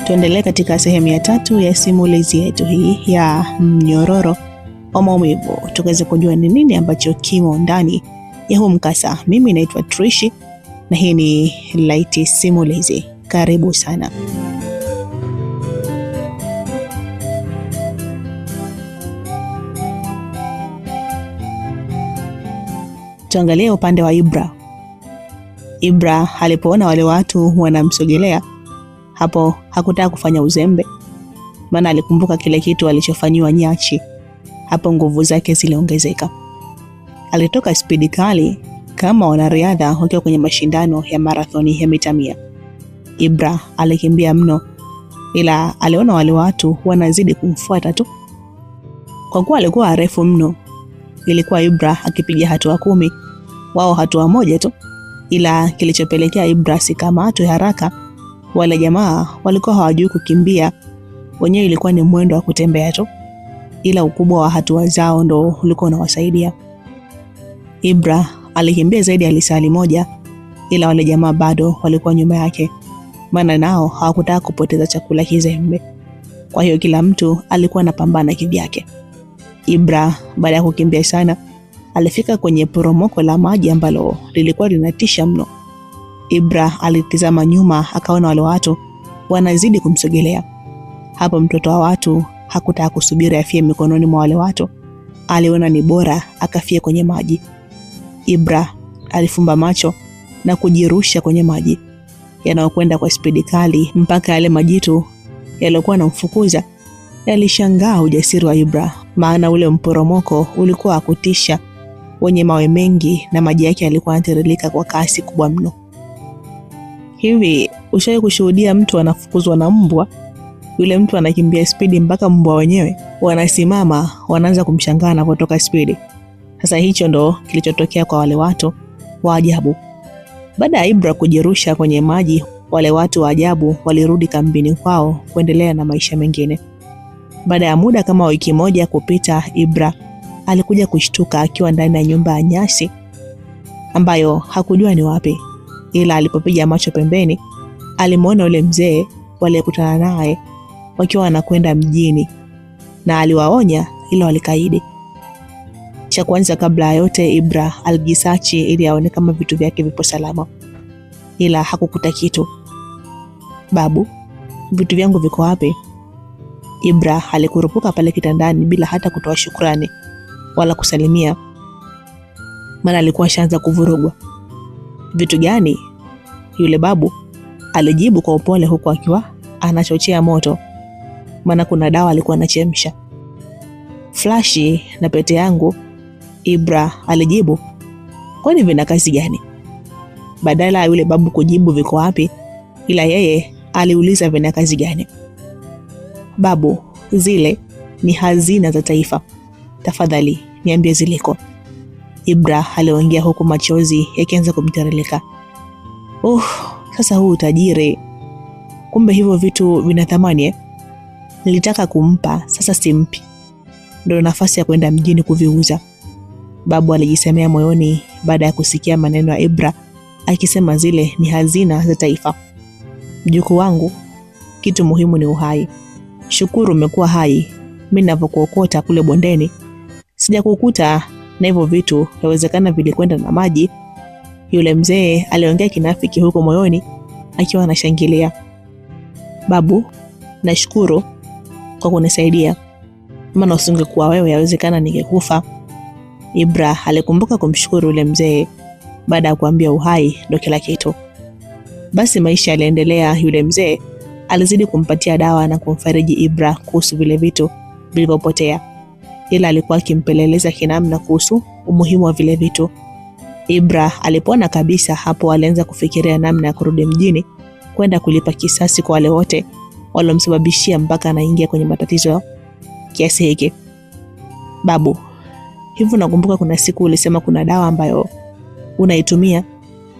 Tuendelee katika sehemu ya 3 ya simulizi yetu hii ya mnyororo wa maumivu, tukaweza kujua ni nini ambacho kimo ndani ya huu mkasa. Mimi naitwa Trishi na hii ni Light Simulizi. Karibu sana. Tuangalie upande wa Ibra. Ibra alipoona wale watu wanamsogelea, hapo hakutaka kufanya uzembe, maana alikumbuka kile kitu alichofanywa Nyachi. Hapo nguvu zake ziliongezeka. Alitoka spidi kali kama wanariadha wakiwa kwenye mashindano ya marathoni ya mita 100. Ibra alikimbia mno, ila aliona wale watu wanazidi kumfuata tu. Kwa kuwa alikuwa refu mno, ilikuwa Ibra akipiga hatua 10, wao hatua moja tu. Ila kilichopelekea Ibra sikamatwe haraka, wale jamaa walikuwa hawajui kukimbia, wenyewe ilikuwa ni mwendo wa kutembea tu, ila ukubwa wa hatua zao ndo ulikuwa unawasaidia. Ibra alikimbia zaidi ya lisali moja, ila wale jamaa bado walikuwa nyuma yake, maana nao hawakutaka kupoteza chakula kizembe. Kwa hiyo kila mtu alikuwa anapambana kivyake. Ibra baada ya kukimbia sana, alifika kwenye poromoko la maji ambalo lilikuwa linatisha mno. Ibra alitizama nyuma, akaona wale watu wanazidi kumsogelea. Hapo mtoto wa watu hakutaka kusubiri afie mikononi mwa wale watu, aliona ni bora akafie kwenye maji. Ibra alifumba macho na kujirusha kwenye maji yanayokwenda kwa spidi kali, mpaka yale majitu yaliokuwa yanamfukuza yalishangaa ujasiri wa Ibra, maana ule mporomoko ulikuwa akutisha, wenye mawe mengi na maji yake yalikuwa yanatiririka kwa kasi kubwa mno. Hivi ushawahi kushuhudia mtu anafukuzwa na mbwa? Yule mtu anakimbia spidi mpaka mbwa wenyewe wanasimama, wanaanza kumshangaa anapotoka spidi. Sasa hicho ndo kilichotokea kwa wale watu wa ajabu. Baada ya Ibra kujirusha kwenye maji, wale watu wa ajabu walirudi kambini kwao kuendelea na maisha mengine. Baada ya muda kama wiki moja kupita, Ibra alikuja kushtuka akiwa ndani ya nyumba ya nyasi ambayo hakujua ni wapi, ila alipopiga macho pembeni alimuona yule mzee waliyekutana naye wakiwa wanakwenda mjini, na aliwaonya ila walikaidi. Cha kwanza kabla yote, Ibra alijisachi ili aone kama vitu vyake vipo salama, ila hakukuta kitu. Babu, vitu vyangu viko wapi? Ibra alikurupuka pale kitandani bila hata kutoa shukrani wala kusalimia, maana alikuwa shaanza kuvurugwa. Vitu gani? Yule babu alijibu kwa upole, huku akiwa anachochea moto, maana kuna dawa alikuwa anachemsha. Flashi na pete yangu, Ibra alijibu. Kwani vina kazi gani? Badala ya yule babu kujibu viko wapi, ila yeye aliuliza vina kazi gani. Babu, zile ni hazina za taifa, tafadhali niambie ziliko. Ibra aliongea huku machozi yakianza kumtiririka. Sasa huu utajiri, kumbe hivyo vitu vina thamani. Nilitaka kumpa, sasa simpi, ndio nafasi ya kwenda mjini kuviuza, babu alijisemea moyoni baada ya kusikia maneno ya Ibra akisema zile ni hazina za taifa. Mjukuu wangu, kitu muhimu ni uhai. Shukuru umekuwa hai. Mimi ninavyokuokota kule bondeni sijakukuta na hivyo vitu, yawezekana vilikwenda na maji. Yule mzee aliongea kinafiki huko moyoni akiwa anashangilia. Babu, nashukuru kwa kunisaidia, maana usingekuwa wewe yawezekana ningekufa. Ibra alikumbuka kumshukuru yule mzee baada ya kuambia uhai ndio kila kitu. Basi maisha yaliendelea. Yule mzee alizidi kumpatia dawa na kumfariji Ibra kuhusu vile vitu vilivyopotea, ila alikuwa akimpeleleza kinamna kuhusu umuhimu wa vile vitu. Ibra alipona kabisa. Hapo alianza kufikiria namna ya kurudi mjini kwenda kulipa kisasi kwa wale wote waliomsababishia mpaka anaingia kwenye matatizo kiasi hiki. Babu, hivi nakumbuka kuna siku ulisema kuna dawa ambayo unaitumia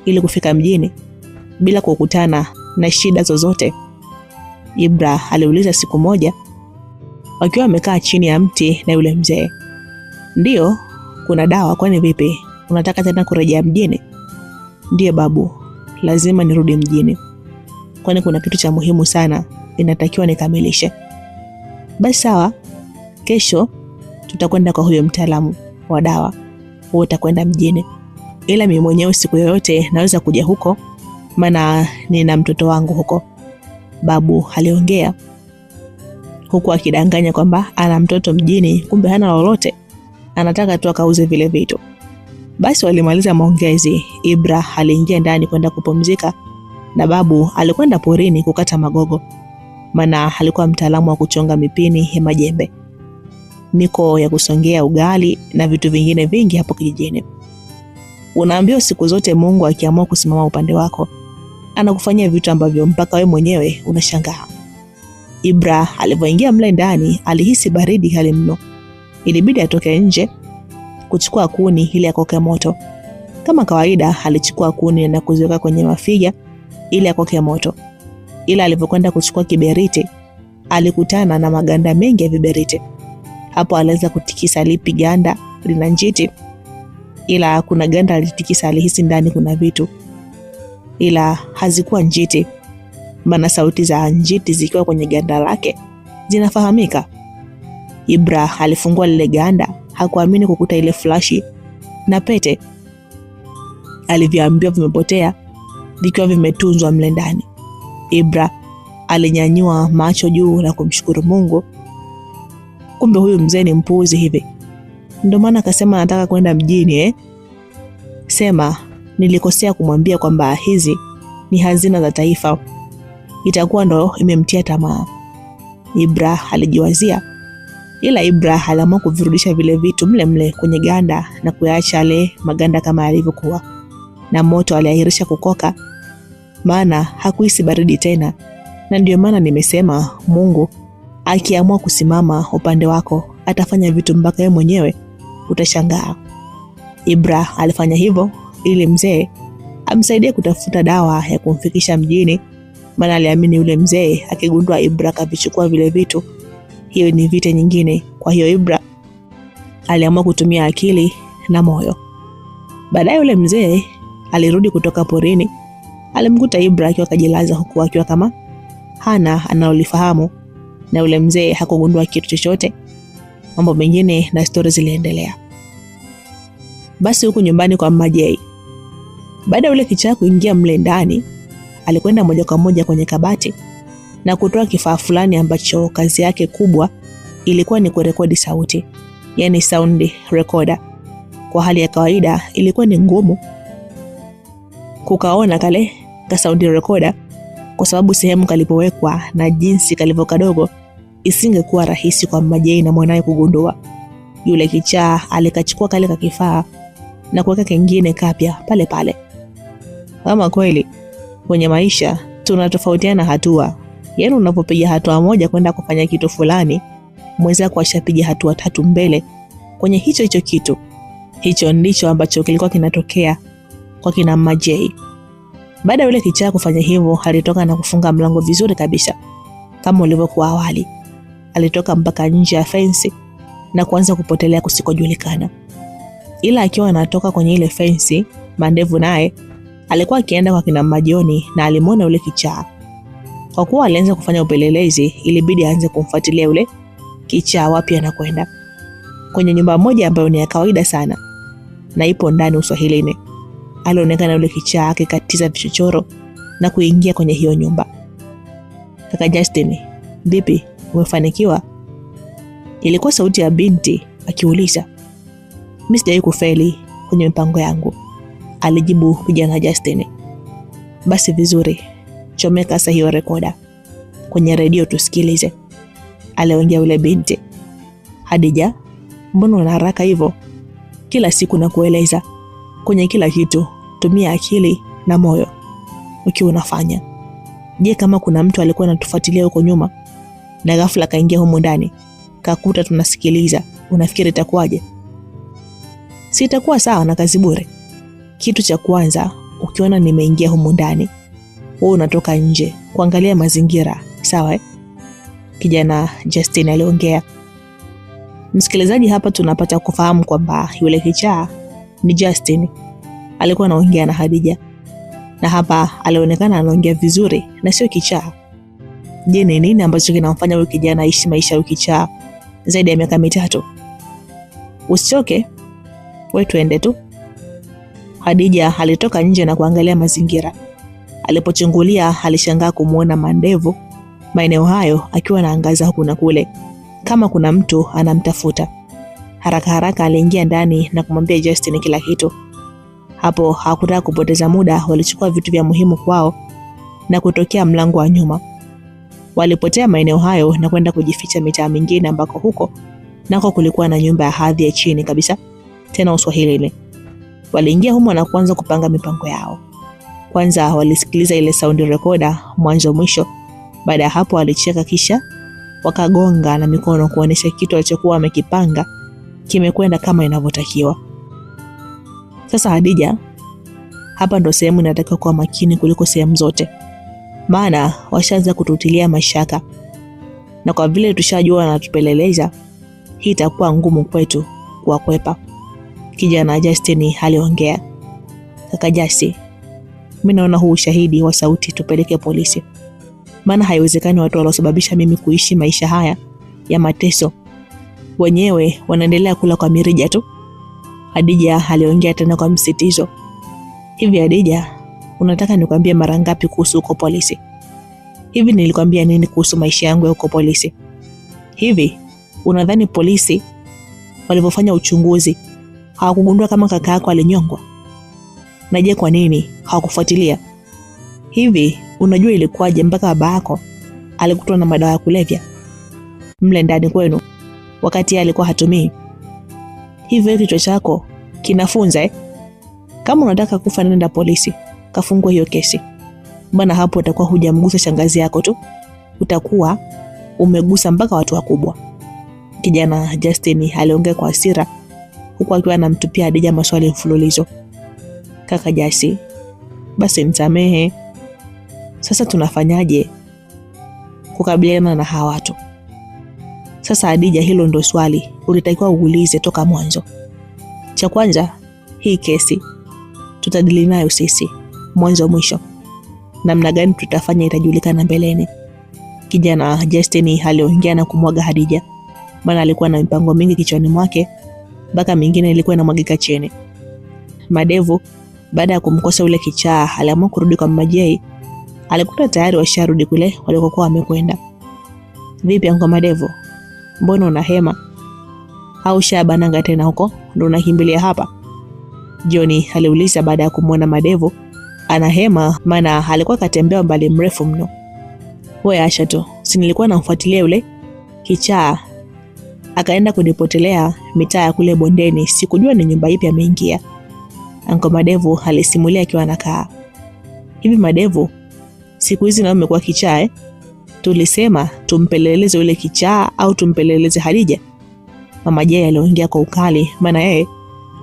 ili kufika mjini bila kukutana na shida zozote? Ibra aliuliza siku moja wakiwa wamekaa chini ya mti na yule mzee. Ndiyo, kuna dawa. Kwani vipi? Unataka tena kurejea mjini? Ndiyo babu, lazima nirudi mjini. Kwani kuna kitu cha muhimu sana inatakiwa nikamilishe. Basi sawa, kesho tutakwenda kwa huyo mtaalamu wa dawa. Wewe utakwenda mjini. Ila mimi mwenyewe siku yoyote naweza kuja huko, maana nina mtoto wangu huko. Babu aliongea huku akidanganya kwamba ana mtoto mjini, kumbe hana lolote. Anataka tu akauze vile vitu. Basi walimaliza maongezi. Ibra aliingia ndani kwenda kupumzika na babu alikwenda porini kukata magogo, maana alikuwa mtaalamu wa kuchonga mipini ya majembe, miko ya kusongea ugali na vitu vingine vingi hapo kijijini. Unaambiwa siku zote Mungu akiamua kusimama upande wako, anakufanyia vitu ambavyo mpaka wewe mwenyewe unashangaa. Ibra alipoingia mle ndani alihisi baridi kali mno. Ilibidi atoke nje kuchukua kuni ili akoke moto. Kama kawaida alichukua kuni na kuziweka kwenye mafiga ili akoke moto. Ila alipokwenda kuchukua kiberiti alikutana na maganda mengi ya viberiti. Hapo alianza kutikisa lipi ganda lina njiti, ila kuna ganda alitikisa alihisi ndani kuna vitu, ila hazikuwa njiti, maana sauti za njiti zikiwa kwenye ganda lake zinafahamika. Ibra alifungua lile ganda, hakuamini kukuta ile flashi na pete alivyoambiwa vimepotea vikiwa vimetunzwa mle ndani. Ibra alinyanyua macho juu na kumshukuru Mungu. Kumbe huyu mzee ni mpuuzi hivi. Ndio maana akasema nataka kwenda mjini Sema nilikosea kumwambia kwamba hizi ni hazina za taifa. Itakuwa ndo imemtia tamaa. Ibra alijiwazia. Ila Ibra aliamua kuvirudisha vile vitu mle mle kwenye ganda na kuyaacha yale maganda kama yalivyokuwa. Na moto aliahirisha kukoka, maana hakuhisi baridi tena. Na ndio maana nimesema Mungu akiamua kusimama upande wako atafanya vitu mpaka yeye mwenyewe utashangaa. Ibra alifanya hivyo ili mzee amsaidie kutafuta dawa ya kumfikisha mjini, maana aliamini yule mzee akigundua Ibra kavichukua vile vitu, hiyo ni vita nyingine. Kwa hiyo Ibra aliamua kutumia akili na moyo. Baadaye yule mzee alirudi kutoka porini. Alimkuta Ibra akiwa kajilaza huku akiwa kama hana anaolifahamu, na yule mzee hakugundua kitu chochote. Mambo mengine na stori ziliendelea. Basi huku nyumbani kwa Majei, baada yule kichaa kuingia mle ndani, alikwenda moja kwa moja kwenye kabati na kutoa kifaa fulani ambacho kazi yake kubwa ilikuwa ni kurekodi sauti, yani sound recorder. Kwa hali ya kawaida ilikuwa ni ngumu kukaona kale ka sound recorder, kwa sababu sehemu kalipowekwa na jinsi kalivyo kadogo isingekuwa rahisi kwa Majei na mwanae kugundua. Yule kichaa alikachukua kale ka kifaa na kuweka kingine kapya pale pale. Kama kweli kwenye maisha tunatofautiana hatua. Yaani unapopiga hatua moja kwenda kufanya kitu fulani, mwenzako ashapiga hatua 3 mbele kwenye hicho kitu. Hicho ndicho ambacho kilikuwa kinatokea kwa kina Majei. Baada yule kichaa kufanya hivyo, alitoka na kufunga mlango vizuri kabisa kama ulivyokuwa awali. Alitoka mpaka nje ya fence na kuanza kupotelea kusikojulikana. Ila akiwa anatoka kwenye ile fence, Mandevu naye alikuwa akienda kwa kina Majoni na alimwona yule kichaa. Kwa kuwa alianza kufanya upelelezi, ilibidi aanze kumfuatilia yule kichaa wapi anakwenda. Kwenye nyumba moja ambayo ni ya kawaida sana na ipo ndani Uswahilini, alionekana yule kichaa akikatiza vichochoro na kuingia kwenye hiyo nyumba. Kaka Justin, vipi, umefanikiwa? Ilikuwa sauti ya binti akiuliza. Mimi sijawahi kufeli kwenye mipango yangu, alijibu kijana Justin. Basi vizuri, chomeka sasa hiyo rekoda kwenye redio tusikilize, aliongea yule binti. Hadija, mbona una haraka hivyo? Kila siku nakueleza kwenye kila kitu tumia akili na moyo ukiwa unafanya. Je, kama kuna mtu alikuwa anatufuatilia huko nyuma na ghafla kaingia humu ndani kakuta tunasikiliza, unafikiri itakuwaje? Sitakuwa sawa na kazi bure. Kitu cha kwanza, ukiona nimeingia humu ndani, wewe unatoka nje kuangalia mazingira, sawa Kijana Justin aliongea. Msikilizaji, hapa tunapata kufahamu kwamba yule kichaa ni Justin. Alikuwa anaongea na Hadija. Na hapa alionekana anaongea vizuri na sio kichaa. Je, ni nini ambacho kinamfanya huyu kijana aishi maisha ya ukichaa zaidi ya miaka 3? Usichoke, wewe tuende tu. Hadija alitoka nje na kuangalia mazingira. Alipochungulia alishangaa kumuona Mandevu maeneo hayo akiwa anaangaza huku na kule kama kuna mtu anamtafuta. Haraka haraka aliingia ndani na kumwambia Justin kila kitu. Hapo hakutaka kupoteza muda, walichukua vitu vya muhimu kwao na kutokea mlango wa nyuma. Walipotea maeneo hayo na kwenda kujificha mitaa mingine ambako huko nako kulikuwa na nyumba ya hadhi ya chini kabisa, tena Uswahilini. Waliingia humo na kuanza kupanga mipango yao. Kwanza walisikiliza ile sound recorder mwanzo mwisho. Baada ya hapo walicheka, kisha wakagonga na mikono kuonesha kitu alichokuwa wamekipanga kimekwenda kama inavyotakiwa. Sasa Hadija, hapa ndo sehemu inataka kuwa makini kuliko sehemu zote. Maana washaanza kututilia mashaka. Na kwa vile tushajua wanatupeleleza, hii itakuwa ngumu kwetu kuwakwepa. Kijana Justin aliongea. Kaka Jasi, mimi naona huu ushahidi wa sauti tupeleke polisi. Maana haiwezekani watu waliosababisha mimi kuishi maisha haya ya mateso wenyewe wanaendelea kula kwa mirija tu. Hadija aliongea tena kwa msitizo. Hivi Hadija, unataka nikwambie mara ngapi kuhusu uko polisi? Hivi nilikwambia nini kuhusu maisha yangu ya uko polisi? Hivi unadhani polisi walipofanya uchunguzi hawakugundua kama kaka yako alinyongwa? Na je, kwa nini hawakufuatilia? Hivi unajua ilikuwaje mpaka baba yako alikutwa na madawa ya kulevya mle ndani kwenu wakati alikuwa hatumii? Hivi kichwa chako kinafunza Kama unataka kufa nenda polisi, kafungua hiyo kesi. Maana hapo utakuwa hujamgusa shangazi yako tu, utakuwa umegusa mpaka watu wakubwa. Kijana Justin aliongea kwa hasira huku akiwa anamtupia Hadija maswali mfululizo. Kaka Jasi, basi nisamehe. Sasa tunafanyaje kukabiliana na hawa watu? Sasa Hadija, hilo ndo swali ulitakiwa uulize toka mwanzo. Cha kwanza, hii kesi tutadili nayo sisi mwanzo mwisho. Namna gani tutafanya itajulikana mbeleni. Kijana Justin aliongea na kumwaga Hadija. Maana alikuwa na mipango mingi kichwani mwake, mpaka mingine ilikuwa inamwagika chini. Madevu baada ya kumkosa ule kichaa aliamua kurudi kwa Mama J. Alikuta tayari washarudi kule walikokuwa wamekwenda. Vipi Uncle Madevu? Mbona una hema? Au shabananga tena huko ndio unakimbilia hapa? Johnny aliuliza baada ya kumwona Madevu ana hema, maana alikuwa katembea mbali mrefu mno. Wewe acha tu, si nilikuwa namfuatilia yule kichaa akaenda kunipotelea mitaa ya kule bondeni, sikujua ni nyumba ipi ameingia. Uncle Madevu alisimulia akiwa anakaa. Hivi Madevu, siku hizi na umekuwa kichaa Tulisema tumpeleleze yule kichaa au tumpeleleze Hadija? Mama J aliongea kwa ukali, maana yeye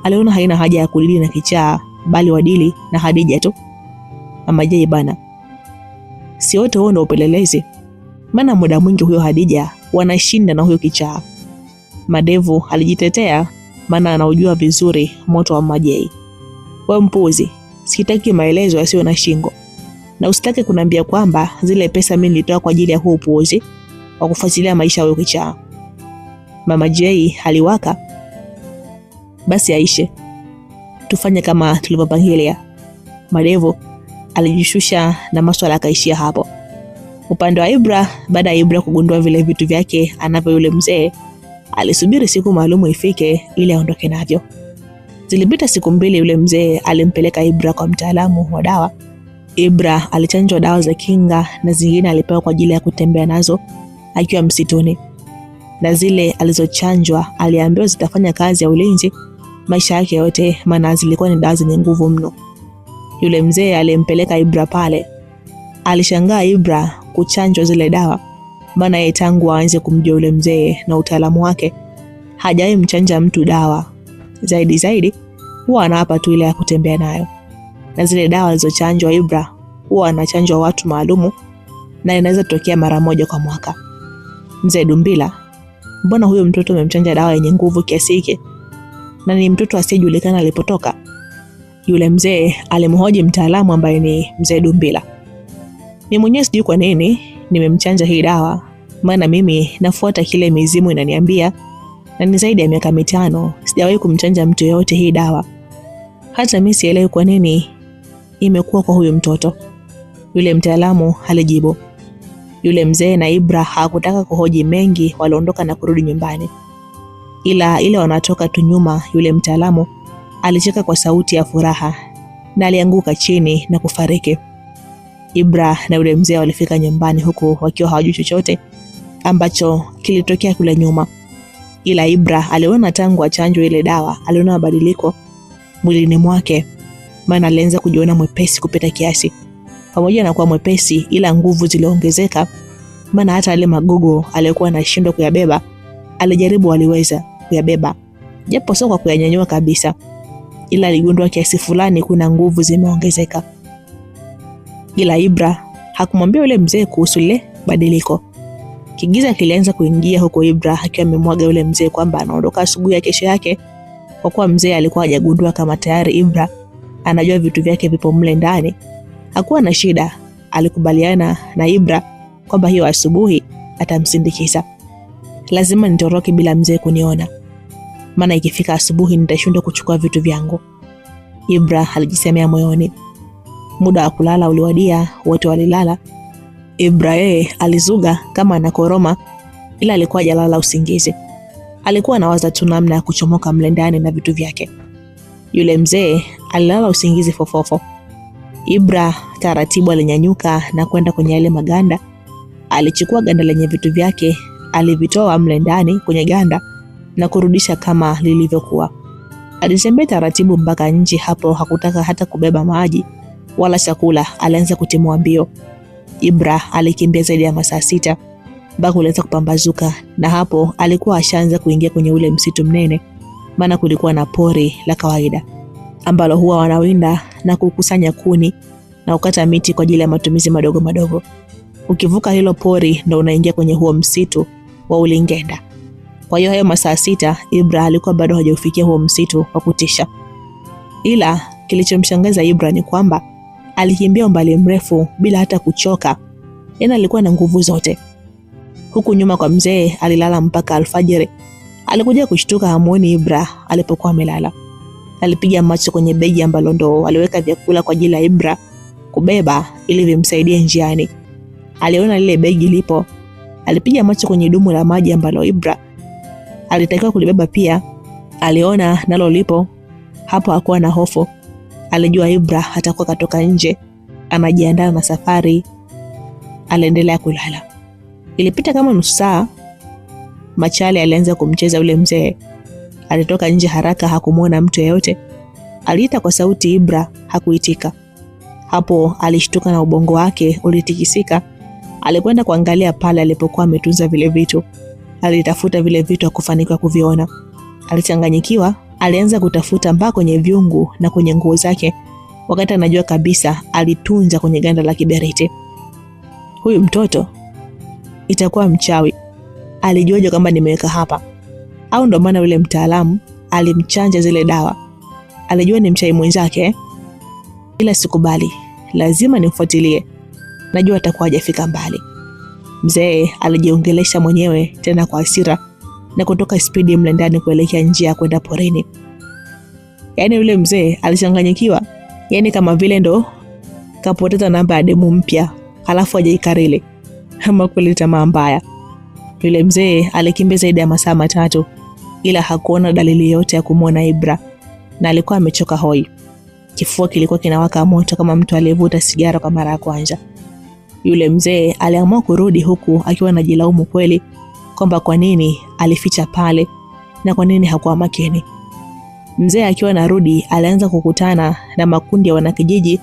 aliona haina haja ya kudili na kichaa bali wadili na Hadija tu. Mama J bana, si wote wao ndio upelelezi, maana muda mwingi huyo Hadija wanashinda na huyo kichaa. Madevu alijitetea, maana anaujua vizuri moto wa Mama J. Wewe mpuzi, sitaki maelezo yasiyo na shingo. Na usitake kuniambia kwamba zile pesa mimi nilitoa kwa ajili ya huo upuuzi wa kufuatilia maisha ya kichaa. Mama J aliwaka. Basi aishe, tufanye kama tulivyopangilia. Madevu alijishusha na maswala akaishia hapo. Upande wa Ibra, baada ya Ibra kugundua vile vitu vyake anavyo yule mzee, alisubiri siku maalumu ifike ili aondoke navyo. Zilipita siku 2, yule mzee alimpeleka Ibra kwa mtaalamu wa dawa. Ibra alichanjwa dawa za kinga na zingine alipewa kwa ajili ya kutembea nazo akiwa msituni. Na zile alizochanjwa aliambiwa zitafanya kazi ya ulinzi maisha yake yote, maana zilikuwa ni dawa zenye nguvu mno. Yule mzee alimpeleka Ibra pale. Alishangaa Ibra kuchanjwa zile dawa, maana yeye tangu aanze kumjua yule mzee na utaalamu wake hajawahi mchanja mtu dawa. Zaidi huwa anapa tu ile ya kutembea nayo. Na zile dawa alizochanjwa Ibra huwa anachanjwa watu maalumu na inaweza tokea mara moja kwa mwaka. Mzee Dumbila, mbona huyo mtoto umemchanja dawa yenye nguvu kiasi hiki? Na ni mtoto asiyejulikana alipotoka? Yule mzee alimhoji mtaalamu ambaye ni Mzee Dumbila. Ni mwenyewe sijui kwa nini nimemchanja hii dawa, maana mimi nafuata kile mizimu inaniambia, na ni zaidi ya miaka 5 sijawahi kumchanja mtu yote hii dawa. Hata mimi sielewi kwa nini imekuwa kwa huyu mtoto." Yule mtaalamu alijibu. Yule mzee na Ibra hakutaka kuhoji mengi, waliondoka na kurudi nyumbani. Ila ile wanatoka tu nyuma, yule mtaalamu alicheka kwa sauti ya furaha na alianguka chini na kufariki. Ibra na yule mzee walifika nyumbani huku wakiwa hawajui chochote ambacho kilitokea kule nyuma. Ila Ibra aliona tangu achanjwe ile dawa, aliona mabadiliko mwilini mwake, maana alianza kujiona mwepesi kupita kiasi. Pamoja na kuwa mwepesi, ila nguvu ziliongezeka, maana hata yale magogo aliyokuwa anashindwa kuyabeba, alijaribu aliweza kuyabeba, japo sio kwa kuyanyanyua kabisa, ila aligundua kiasi fulani kuna nguvu zimeongezeka. Ila Ibra hakumwambia yule mzee kuhusu ile badiliko. Kigiza kilianza kuingia huko, Ibra akiwa amemwaga yule mzee kwamba anaondoka asubuhi ya kesho yake, kwa kuwa mzee alikuwa hajagundua kama tayari Ibra anajua vitu vyake vipo mle ndani. Hakuwa na shida, alikubaliana na Ibra kwamba hiyo asubuhi atamsindikiza. Lazima nitoroke bila mzee kuniona, maana ikifika asubuhi nitashindwa kuchukua vitu vyangu, Ibra alijisemea moyoni. Muda wa kulala uliwadia, wote walilala. Ibra alizuga kama anakoroma, ila alikuwa hajalala usingizi. Alikuwa anawaza tu namna ya kuchomoka mle ndani na vitu vyake. Yule mzee alilala usingizi fofofo. Ibra taratibu alinyanyuka na kwenda kwenye yale maganda. Alichukua ganda lenye vitu vyake, alivitoa mle ndani kwenye ganda na kurudisha kama lilivyokuwa. Alitembea taratibu mpaka nje. Hapo hakutaka hata kubeba maji wala chakula, alianza kutimua mbio. Ibra alikimbia zaidi ya masaa 6 mpaka ulianza kupambazuka, na hapo alikuwa ashaanza kuingia kwenye ule msitu mnene, maana kulikuwa na pori la kawaida ambalo huwa wanawinda na kukusanya kuni na ukata miti kwa ajili ya matumizi madogo madogo. Ukivuka hilo pori ndo unaingia kwenye huo msitu wa Ulingenda. Kwa hiyo hayo masaa 6 Ibra alikuwa bado hajaufikia huo msitu wa kutisha. Ila kilichomshangaza Ibra ni kwamba alikimbia umbali mrefu bila hata kuchoka. Yaani alikuwa na nguvu zote. Huku nyuma kwa mzee alilala mpaka alfajiri. Alikuja kushtuka hamuoni Ibra alipokuwa amelala. Alipiga macho kwenye begi ambalo ndo aliweka vyakula kwa ajili ya Ibra kubeba ili vimsaidie njiani. Aliona lile begi lipo. Alipiga macho kwenye dumu la maji ambalo Ibra alitakiwa kulibeba pia. Aliona nalo lipo. Hapo hakuwa na hofu. Alijua Ibra hatakuwa katoka nje, anajiandaa na safari. Aliendelea kulala. Ilipita kama nusu saa, Machale alianza kumcheza yule mzee. Alitoka nje haraka, hakumuona mtu yeyote. Aliita kwa sauti, Ibra hakuitika. Hapo alishtuka na ubongo wake ulitikisika. Alikwenda kuangalia pale alipokuwa ametunza vile vitu. Alitafuta vile vitu hakufanikiwa kuviona. Alichanganyikiwa, alianza kutafuta mpaka kwenye viungu na kwenye nguo zake, wakati anajua kabisa alitunza kwenye ganda la kiberiti. Huyu mtoto itakuwa mchawi. Alijuaje kwamba nimeweka hapa? Au ndo maana yule mtaalamu alimchanja zile dawa? Alijua ni mchawi mwenzake. Ila sikubali, lazima nimfuatilie. Najua atakuwa hajafika mbali. Mzee alijiongelesha mwenyewe tena kwa hasira na kutoka spidi mle ndani kuelekea njia ya kwenda porini. Yaani yule mzee alichanganyikiwa, yaani kama vile ndo kapoteza namba ya demu mpya halafu hajaikarili. Ama kweli tamaa mbaya. Yule mzee alikimbia zaidi ya masaa 3 ila hakuona dalili yote ya kumuona Ibra, na alikuwa amechoka hoi. Kifua kilikuwa kinawaka moto kama mtu aliyevuta sigara kwa mara ya kwanza. Yule mzee aliamua kurudi, huku akiwa anajilaumu kweli kwamba kwa nini alificha pale na kwa nini hakuwa makini. Mzee akiwa anarudi alianza kukutana na makundi ya wanakijiji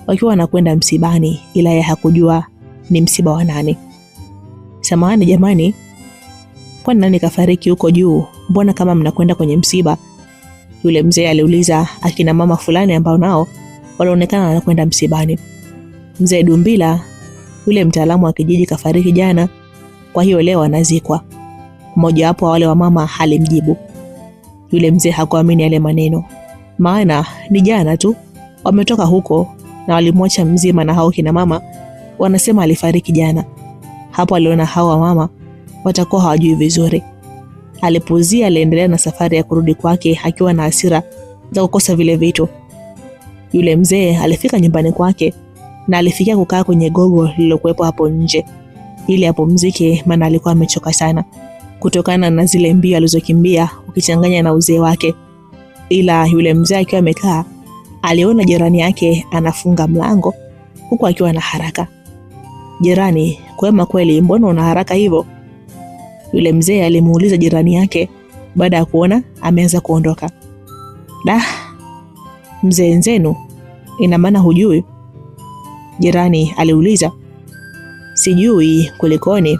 wakiwa wanakwenda msibani, ila yeye hakujua ni msiba wa nani. Samahani jamani, kwa nani kafariki huko juu? Mbona kama mnakwenda kwenye msiba? Yule mzee aliuliza akina mama fulani ambao nao walionekana wanakwenda msibani. Mzee Dumbila, yule mtaalamu wa kijiji, kafariki jana, kwa hiyo leo anazikwa. Mmoja wapo wale wa mama alimjibu. Yule mzee hakuamini yale maneno, maana ni jana tu wametoka huko na walimwacha mzima, na hao kina mama wanasema alifariki jana. Hapo aliona hawa mama watakuwa hawajui vizuri. Alipuuzia, aliendelea na safari ya kurudi kwake akiwa na hasira za kukosa vile vitu. Yule mzee alifika nyumbani kwake na alifikia kukaa kwenye gogo lililokuwepo hapo nje ili apumzike, maana alikuwa amechoka sana kutokana na zile mbio alizokimbia ukichanganya na uzee wake. Ila yule mzee akiwa amekaa, aliona jirani yake anafunga mlango huku akiwa na haraka. "Jirani, kwema kweli, mbona una haraka hivyo?" Yule mzee alimuuliza jirani yake baada ya kuona ameanza kuondoka. Mzee Nzenu, ina maana hujui?" jirani aliuliza. "Sijui, kulikoni?"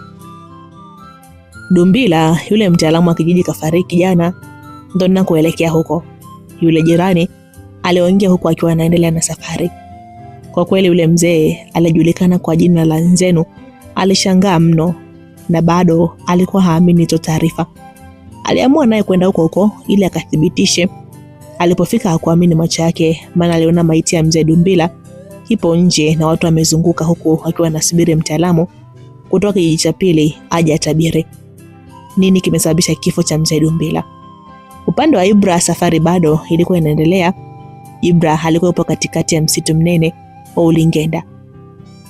"Dumbila, yule mtaalamu wa kijiji kafariki jana, ndo ninakoelekea huko." Yule jirani aliongea huku akiwa anaendelea na safari. Kwa kweli yule mzee alijulikana kwa jina la Nzenu alishangaa mno na bado alikuwa haamini hizo taarifa. Aliamua naye kwenda huko ili akathibitishe. Alipofika hakuamini macho yake, maana aliona maiti ya mzee Dumbila ipo nje na watu wamezunguka huku wakiwa nasubiri mtaalamu kutoka kijiji cha pili aje atabiri nini kimesababisha kifo cha mzee Dumbila. Upande wa Ibra safari bado ilikuwa inaendelea. Ibra alikuwa yupo katikati ya msitu mnene wa Ulingenda.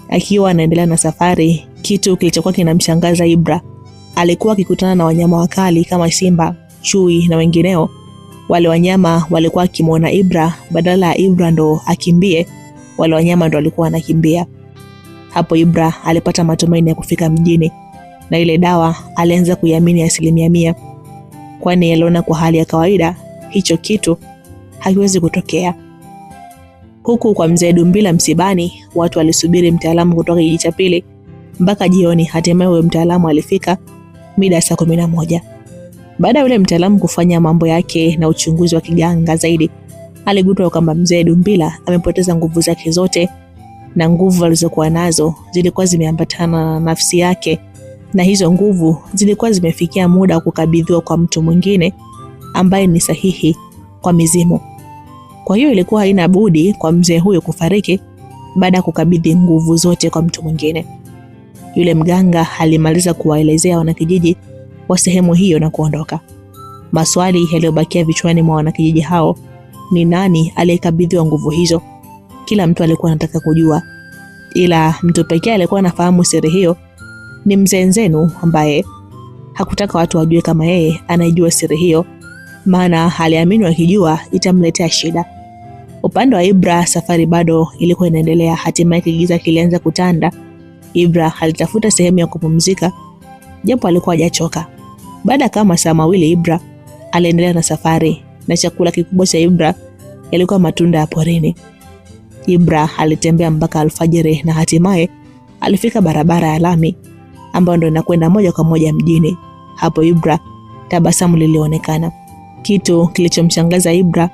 Akiwa anaendelea na safari, kitu kilichokuwa kinamshangaza Ibra, alikuwa akikutana na wanyama wakali kama simba, chui na wengineo. Wale wanyama walikuwa akimuona Ibra, badala ya Ibra ndo akimbie, wale wanyama ndo walikuwa wanakimbia. Hapo Ibra alipata matumaini ya kufika mjini, na ile dawa alianza kuiamini 100%, kwani aliona kwa hali ya kawaida hicho kitu hakiwezi kutokea. Huku kwa mzee Dumbila msibani, watu walisubiri mtaalamu kutoka kijiji cha pili mpaka jioni. Hatimaye yule mtaalamu alifika mida saa 11. Baada ya yule mtaalamu kufanya mambo yake na uchunguzi wa kiganga zaidi, aligundua kwamba mzee Dumbila amepoteza nguvu zake zote, na nguvu alizokuwa nazo zilikuwa zimeambatana na nafsi yake, na hizo nguvu zilikuwa zimefikia muda wa kukabidhiwa kwa mtu mwingine ambaye ni sahihi kwa mizimu. Kwa hiyo ilikuwa haina budi kwa mzee huyo kufariki baada ya kukabidhi nguvu zote kwa mtu mwingine. Yule mganga alimaliza kuwaelezea wanakijiji wa sehemu hiyo na kuondoka. Maswali yaliyobakia vichwani mwa wanakijiji hao ni nani aliyekabidhiwa nguvu hizo. Kila mtu alikuwa anataka kujua, ila mtu pekee alikuwa anafahamu siri hiyo ni mzee Nzenu, ambaye hakutaka watu wajue kama yeye anaijua siri hiyo, maana aliamini akijua itamletea shida. Upande wa Ibra safari bado ilikuwa inaendelea. Hatimaye kigiza kilianza kutanda. Ibra alitafuta sehemu ya kupumzika japo alikuwa hajachoka. Baada kama saa 2 Ibra aliendelea na safari, na chakula kikubwa cha Ibra yalikuwa matunda ya porini. Ibra alitembea mpaka alfajiri na hatimaye alifika barabara ya lami ambayo ndio inakwenda moja kwa moja mjini. Hapo Ibra tabasamu lilionekana. Kitu kilichomshangaza Ibra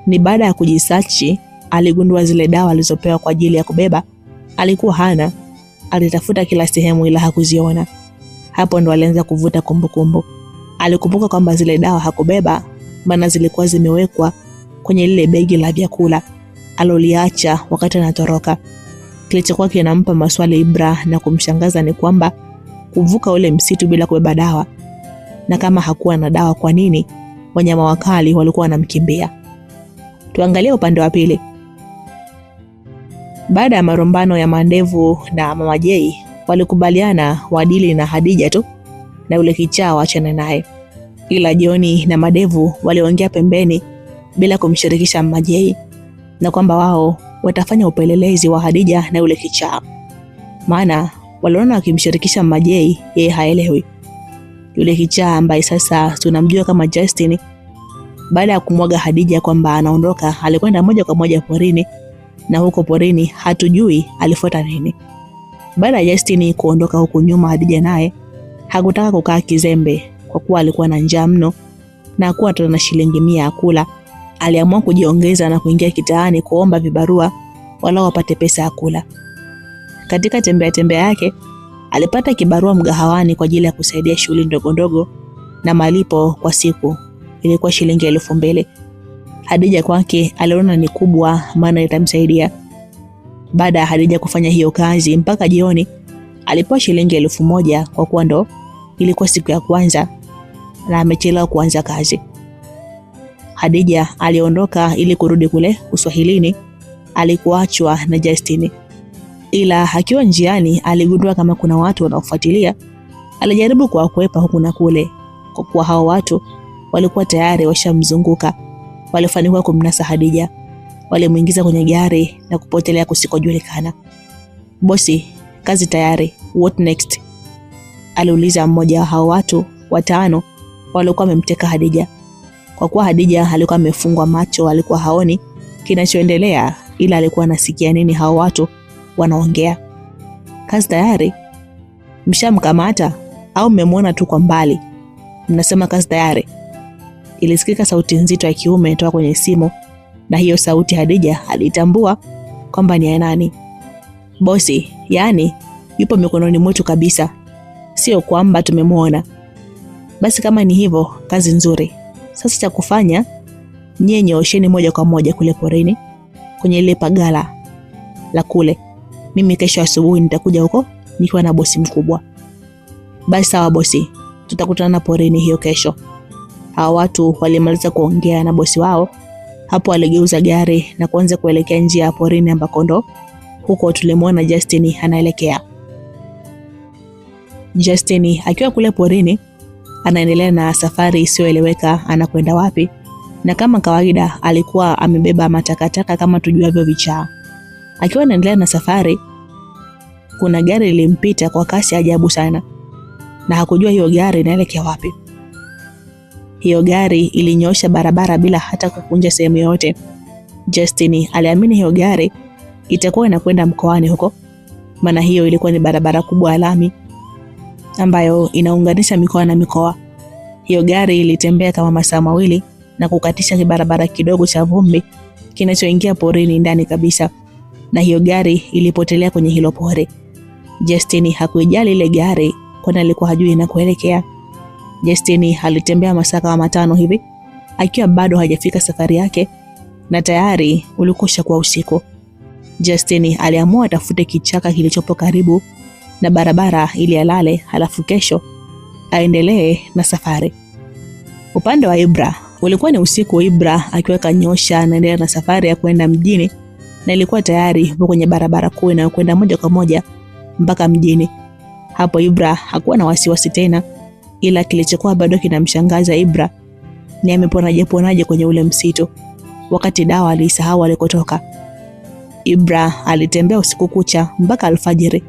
ni baada ya kujisachi, aligundua zile dawa alizopewa kwa ajili ya kubeba alikuwa hana. Alitafuta kila sehemu ila hakuziona. Hapo ndo alianza kuvuta kumbukumbu. Alikumbuka kwamba zile dawa hakubeba, maana zilikuwa zimewekwa kwenye lile begi la vyakula aloliacha wakati anatoroka. Kilichokuwa kinampa maswali Ibra na kumshangaza ni kwamba kuvuka ule msitu bila kubeba dawa, na kama hakuwa na dawa, kwa nini wanyama wakali walikuwa wanamkimbia? Tuangalie upande wa pili. Baada ya marumbano ya Mandevu na Mama Jei, walikubaliana wadili na Hadija tu na yule kichaa waachane naye. Ila Joni na Madevu waliongea pembeni bila kumshirikisha Mama Jei, na kwamba wao watafanya upelelezi wa Hadija na yule kichaa, maana waliona wakimshirikisha Mama Jei yeye haelewi. Yule kichaa ambaye sasa tunamjua kama Justin, baada ya kumwaga Hadija kwamba anaondoka, alikwenda moja kwa moja porini, na huko porini hatujui alifuata nini. Baada ya Justin kuondoka huku nyuma, Hadija naye hakutaka kukaa kizembe kwa kuwa alikuwa na njaa mno na hakuwa tena na shilingi 100 ya kula. Aliamua kujiongeza na kuingia kitaani kuomba vibarua wala wapate pesa ya kula. Katika tembea yake alipata kibarua mgahawani kwa ajili ya kusaidia shughuli ndogo ndogo, na malipo kwa siku ilikuwa shilingi 2,000. Hadija kwake aliona ni kubwa, maana itamsaidia. Baada ya Hadija kufanya hiyo kazi mpaka jioni, Alipewa shilingi 1000 kwa kuwa ndo ilikuwa siku ya kwanza na amechelewa kuanza kazi. Khadija aliondoka ili kurudi kule Uswahilini alikuachwa na Justine. Ila akiwa njiani aligundua kama kuna watu wanaofuatilia. Alijaribu kuwakwepa huku na kule, kwa kuwa hao watu walikuwa tayari washamzunguka. Walifanikiwa kumnasa Khadija, walimuingiza kwenye gari na kupotelea kusikojulikana. "Bosi, kazi tayari, what next?" aliuliza mmoja wa hao watu watano walikuwa wamemteka Khadija. Kwa kuwa Khadija alikuwa amefungwa macho, alikuwa haoni kinachoendelea, ila alikuwa anasikia nini hao watu wanaongea. "Kazi tayari? Mshamkamata au mmemwona tu kwa mbali? Mnasema kazi tayari?" Ilisikika sauti nzito ya kiume toka kwenye simu, na hiyo sauti Khadija alitambua kwamba ni ya nani. "Bosi, yani yupo mikononi mwetu kabisa, sio kwamba tumemwona." "Basi kama ni hivyo, kazi nzuri. Sasa cha kufanya, nyie nyoosheni moja kwa moja kule porini kwenye ile pagala la kule. Mimi kesho asubuhi nitakuja huko nikiwa na bosi mkubwa." "Basi sawa bosi, tutakutana porini hiyo kesho." Hao watu walimaliza kuongea na bosi wao. Hapo aligeuza gari na kuanza kuelekea njia ya porini ambako ndo huko tulimwona Justine anaelekea. Justine akiwa kule porini anaendelea na safari isiyoeleweka anakwenda wapi, na kama kawaida alikuwa amebeba matakataka kama tujuavyo vichaa. Akiwa anaendelea na safari, kuna gari lilimpita kwa kasi ajabu sana, na hakujua hiyo gari inaelekea wapi. Hiyo gari ilinyosha barabara bila hata kukunja sehemu yote. Justine aliamini hiyo gari itakuwa inakwenda mkoani huko, maana hiyo ilikuwa ni barabara kubwa ya lami ambayo inaunganisha mikoa na mikoa. Hiyo gari ilitembea kama masaa mawili na kukatisha kibarabara kidogo cha vumbi kinachoingia porini ndani kabisa, na hiyo gari ilipotelea kwenye hilo pori. Justine hakuijali ile gari, kwani alikuwa hajui inakoelekea. Justine alitembea masaa kama 5 hivi akiwa bado hajafika safari yake, na tayari ulikusha kwa usiku. Justine aliamua atafute kichaka kilichopo karibu na barabara ili alale, halafu kesho aendelee na safari. Upande wa Ibra ulikuwa ni usiku. Ibra akiwa kanyosha anaendelea na safari ya kwenda mjini, na ilikuwa tayari yupo kwenye barabara kuu inayokwenda moja kwa moja mpaka mjini. Hapo Ibra hakuwa na wasiwasi tena, ila kilichokuwa bado kinamshangaza Ibra ni ameponaje kwenye ule msitu wakati dawa alisahau alikotoka. Ibra alitembea usiku kucha mpaka alfajiri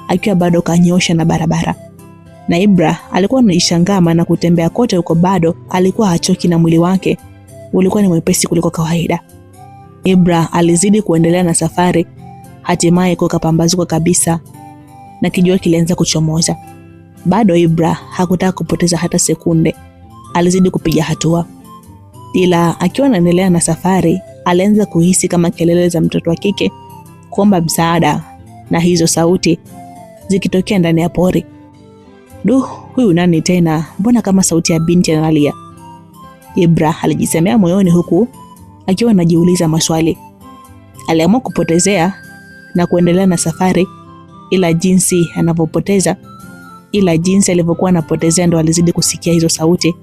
akiwa bado kanyosha na barabara, na Ibra alikuwa anashangaa na kutembea kote huko bado alikuwa hachoki na mwili wake ulikuwa ni mwepesi kuliko kawaida. Ibra alizidi kuendelea na safari, hatimaye kukapambazuka kabisa na kijua kilianza kuchomoza. Bado Ibra hakutaka kupoteza hata sekunde, alizidi kupiga hatua. Ila akiwa anaendelea na safari, alianza kuhisi kama kelele za mtoto wa kike kuomba msaada, na hizo sauti zikitokea ndani ya pori. Huyu nani tena? Mbona kama sauti ya binti analia? Ibra alijisemea moyoni huku akiwa anajiuliza maswali. Aliamua kupotezea na kuendelea na safari, ila jinsi alivyokuwa anapotezea ndo alizidi kusikia hizo sauti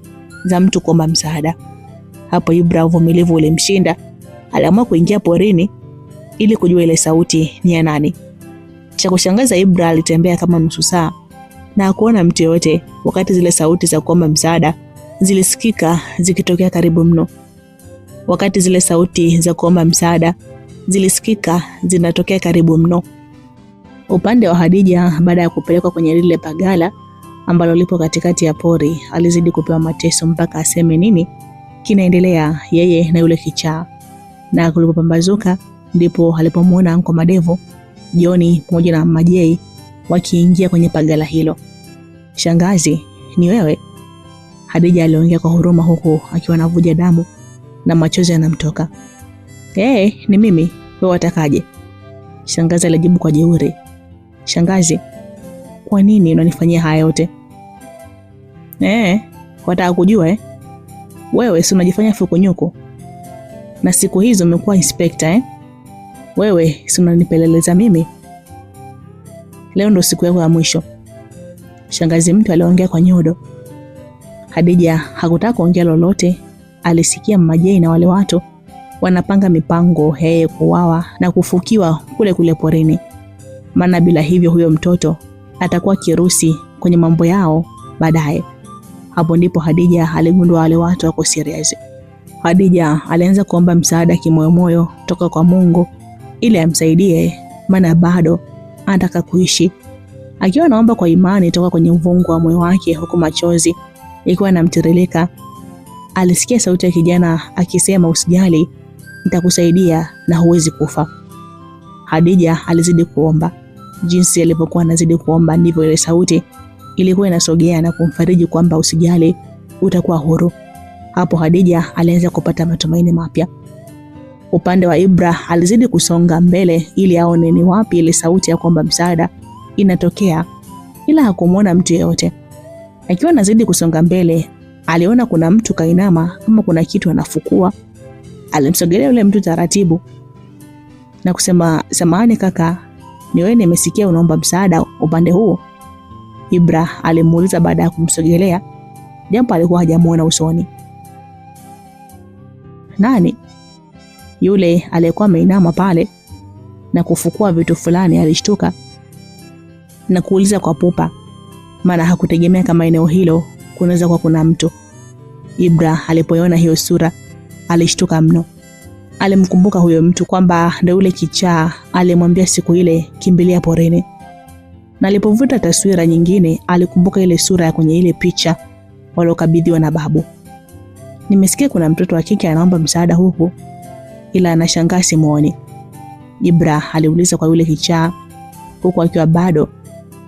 za mtu kuomba msaada. Hapo Ibra uvumilivu ulimshinda. Aliamua kuingia porini ili kujua ile sauti ni ya nani. Cha kushangaza, Ibra alitembea kama nusu saa na hakuona mtu yote, wakati zile sauti za kuomba msaada zilisikika zikitokea karibu mno. Wakati zile sauti za kuomba msaada zilisikika zinatokea karibu mno. Upande wa Khadija, baada ya kupelekwa kwenye lile pagala ambalo lipo katikati ya pori, alizidi kupewa mateso mpaka aseme nini kinaendelea yeye na yule kichaa. Na kulipopambazuka ndipo alipomwona Anko Madevo, Joni pamoja na Majei wakiingia kwenye pagala hilo. "Shangazi, ni wewe?" Khadija aliongea kwa huruma huku akiwa anavuja damu na machozi yanamtoka. Ni mimi. Wewe watakaje?" Shangazi alijibu kwa jeuri. "Shangazi, kwa nini unanifanyia haya yote?" Wataka kujua Wewe si unajifanya fukunyuku, na siku hizo umekuwa inspector Wewe si unanipeleleza mimi?" leo ndo siku yako ya mwisho. Shangazi mtu aliongea kwa nyodo. Hadija hakutaka kuongea lolote. Alisikia Mama na wale watu wanapanga mipango yeye kuuawa na kufukiwa kule kule porini. Maana bila hivyo huyo mtoto atakuwa kirusi kwenye mambo yao baadaye. Hapo ndipo Hadija aligundua wale watu wako serious. Hadija alianza kuomba msaada kimoyomoyo toka kwa Mungu ili amsaidie, maana bado anataka kuishi. Akiwa anaomba kwa imani toka kwenye uvungu wa moyo wake, huku machozi ilikuwa inamtiririka, alisikia sauti ya kijana akisema, usijali, nitakusaidia na huwezi kufa. Hadija alizidi kuomba. Jinsi alipokuwa anazidi kuomba ndivyo ile sauti ilikuwa inasogea na kumfariji kwamba usijali, utakuwa huru. Hapo Hadija alianza kupata matumaini mapya. Upande wa Ibra alizidi kusonga mbele ili aone ni wapi ile sauti ya kuomba msaada inatokea, ila hakumuona mtu yeyote. Akiwa anazidi kusonga mbele, aliona kuna mtu kainama kama kuna kitu anafukua. Alimsogelea yule mtu taratibu na kusema, samahani kaka, ni wewe, nimesikia unaomba msaada upande huu? Ibra alimuuliza baada ya kumsogelea, jambo alikuwa hajamuona usoni. Nani? Yule aliyekuwa ameinama pale na kufukua vitu fulani alishtuka na kuuliza kwa pupa, maana hakutegemea kama eneo hilo kunaweza kuwa kuna mtu. Ibra alipoiona hiyo sura alishtuka mno. Alimkumbuka huyo mtu kwamba ndio yule kichaa alimwambia siku ile kimbilia porini. Na alipovuta taswira nyingine alikumbuka ile sura ya kwenye ile picha walokabidhiwa na babu. Nimesikia kuna mtoto wa kike anaomba msaada huku, ila anashangaa simuoni. Ibra aliuliza kwa yule kichaa huku akiwa bado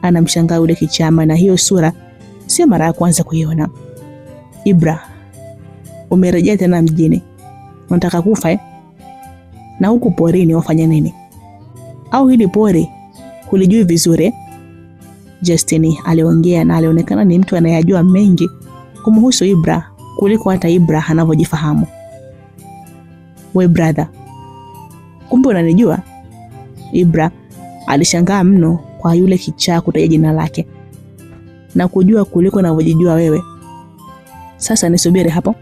anamshangaa yule kichaa, na hiyo sura sio mara ya kwanza kuiona. Ibra, umerejea tena mjini? Unataka kufa Na huku porini wafanya nini? Au hili pori hulijui vizuri? Justin aliongea na alionekana ni mtu anayejua mengi kumhusu Ibra kuliko hata Ibra anavyojifahamu. We brother, kumbe unanijua? Ibra alishangaa mno kwa yule kichaa kutaja jina lake na kujua kuliko anavyojijua wewe. Sasa nisubiri hapo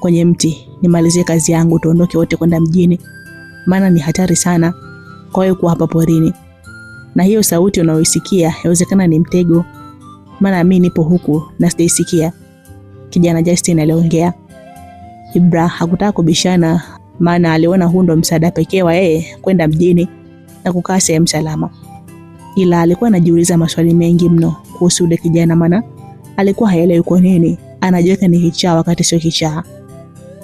kwenye mti nimalizie kazi yangu, tuondoke wote kwenda mjini, maana ni hatari sana kwa wewe kuwa hapa porini. Na hiyo sauti unaoisikia yawezekana ni mtego, maana mimi nipo huku na sijaisikia. Kijana Justin aliongea. Ibra hakutaka kubishana, maana aliona hundo msaada pekee wa yeye kwenda mjini na kukaa sehemu salama. Ila alikuwa anajiuliza maswali mengi mno kuhusu yule kijana, maana alikuwa haelewi kwa nini anajiweka ni kichaa wakati sio kichaa.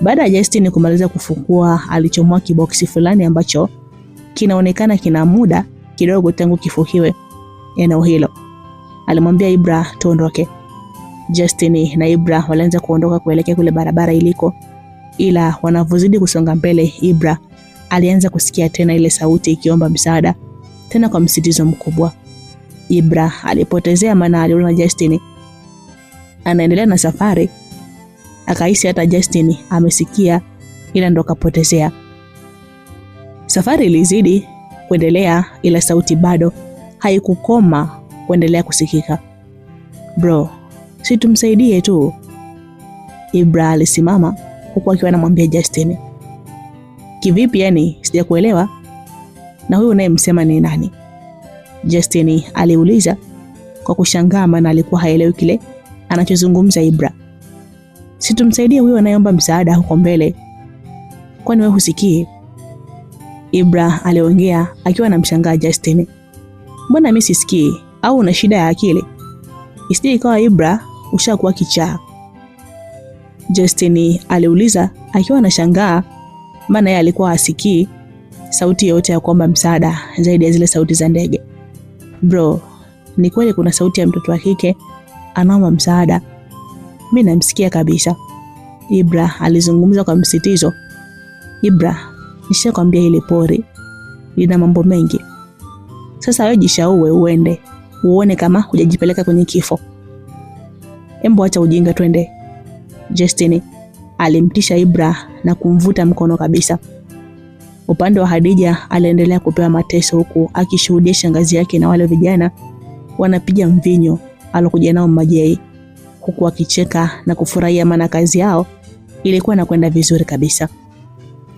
Baada ya Justin kumaliza kufukua, alichomoa kiboksi fulani ambacho kinaonekana kina muda kidogo tangu kifukiwe eneo hilo. Alimwambia Ibra tuondoke. Justin na Ibra walianza kuondoka kuelekea kule barabara iliko, ila wanavozidi kusonga mbele, Ibra alianza kusikia tena ile sauti ikiomba msaada, tena kwa msitizo mkubwa. Ibra alipotezea, maana aliona Justin anaendelea na safari, akahisi hata Justin amesikia, ila ndo kapotezea. Safari ilizidi kuendelea, ila sauti bado haikukoma kuendelea kusikika. Bro, si tumsaidie tu. Ibra alisimama huku akiwa anamwambia Justin, kivipi yani? Sijakuelewa. Na huyu unayemsema ni nani? Justin aliuliza kwa kushangaa, maana alikuwa haelewi kile anachozungumza Ibra. Si tumsaidie huyo anayeomba msaada huko mbele, kwani wewe husikii? Ibra aliongea akiwa anamshangaa Justin. Mbona mimi sisikii? Au una shida ya akili? Isije ikawa Ibra ushakuwa kichaa. Justin aliuliza akiwa anashangaa, maana yeye alikuwa hasikii sauti yote ya kuomba msaada zaidi ya zile sauti za ndege. Bro, ni kweli kuna sauti ya mtoto wa kike anaomba msaada. Mimi namsikia kabisa. Ibra alizungumza kwa msitizo. Ibra, nishakwambia ile pori lina mambo mengi. Sasa wewe jishaue uende, uone kama hujajipeleka kwenye kifo. Embo acha ujinga, twende. Justin alimtisha Ibra na kumvuta mkono kabisa. Upande wa Hadija aliendelea kupewa mateso huku akishuhudia shangazi yake na wale vijana wanapiga mvinyo alokuja nao Mama J, huku akicheka na kufurahia maana kazi yao ilikuwa inakwenda vizuri kabisa.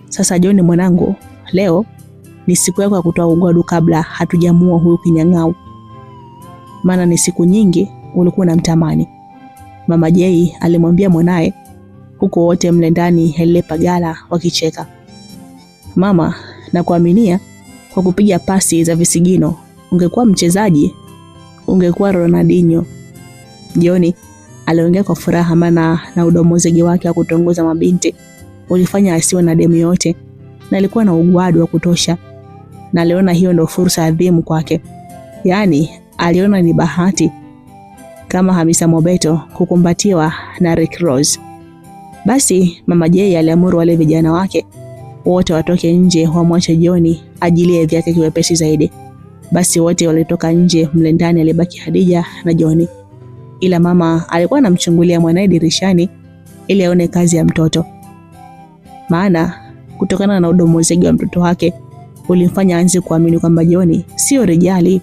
Sasa John mwanangu, leo ni siku yako ya kutoa ugwadu kabla hatujamua huyu kinyang'au. Maana ni siku nyingi ulikuwa unamtamani. Mama J alimwambia mwanae huko wote mle ndani ile pagala wakicheka. Mama, nakuaminia kwa kupiga pasi za visigino. Ungekuwa mchezaji, ungekuwa Ronaldinho. John aliongea kwa furaha maana na udomozegi wake wa kutongoza mabinti ulifanya asiwe na demu yote na alikuwa na ugwadu wa kutosha, na aliona hiyo ndio fursa adhimu kwake. Yaani aliona ni bahati kama Hamisa Mobeto kukumbatiwa na Rick Ross. Basi Mama J aliamuru wale vijana wake wote watoke nje wamwache John ajilie vyake kiwepesi zaidi. Basi wote walitoka nje, mle ndani alibaki Hadija na John. Ila mama alikuwa anamchungulia mwanae dirishani ili aone kazi ya mtoto. Maana kutokana na udomozegi wa mtoto wake ulimfanya aanze kuamini kwamba John sio rijali.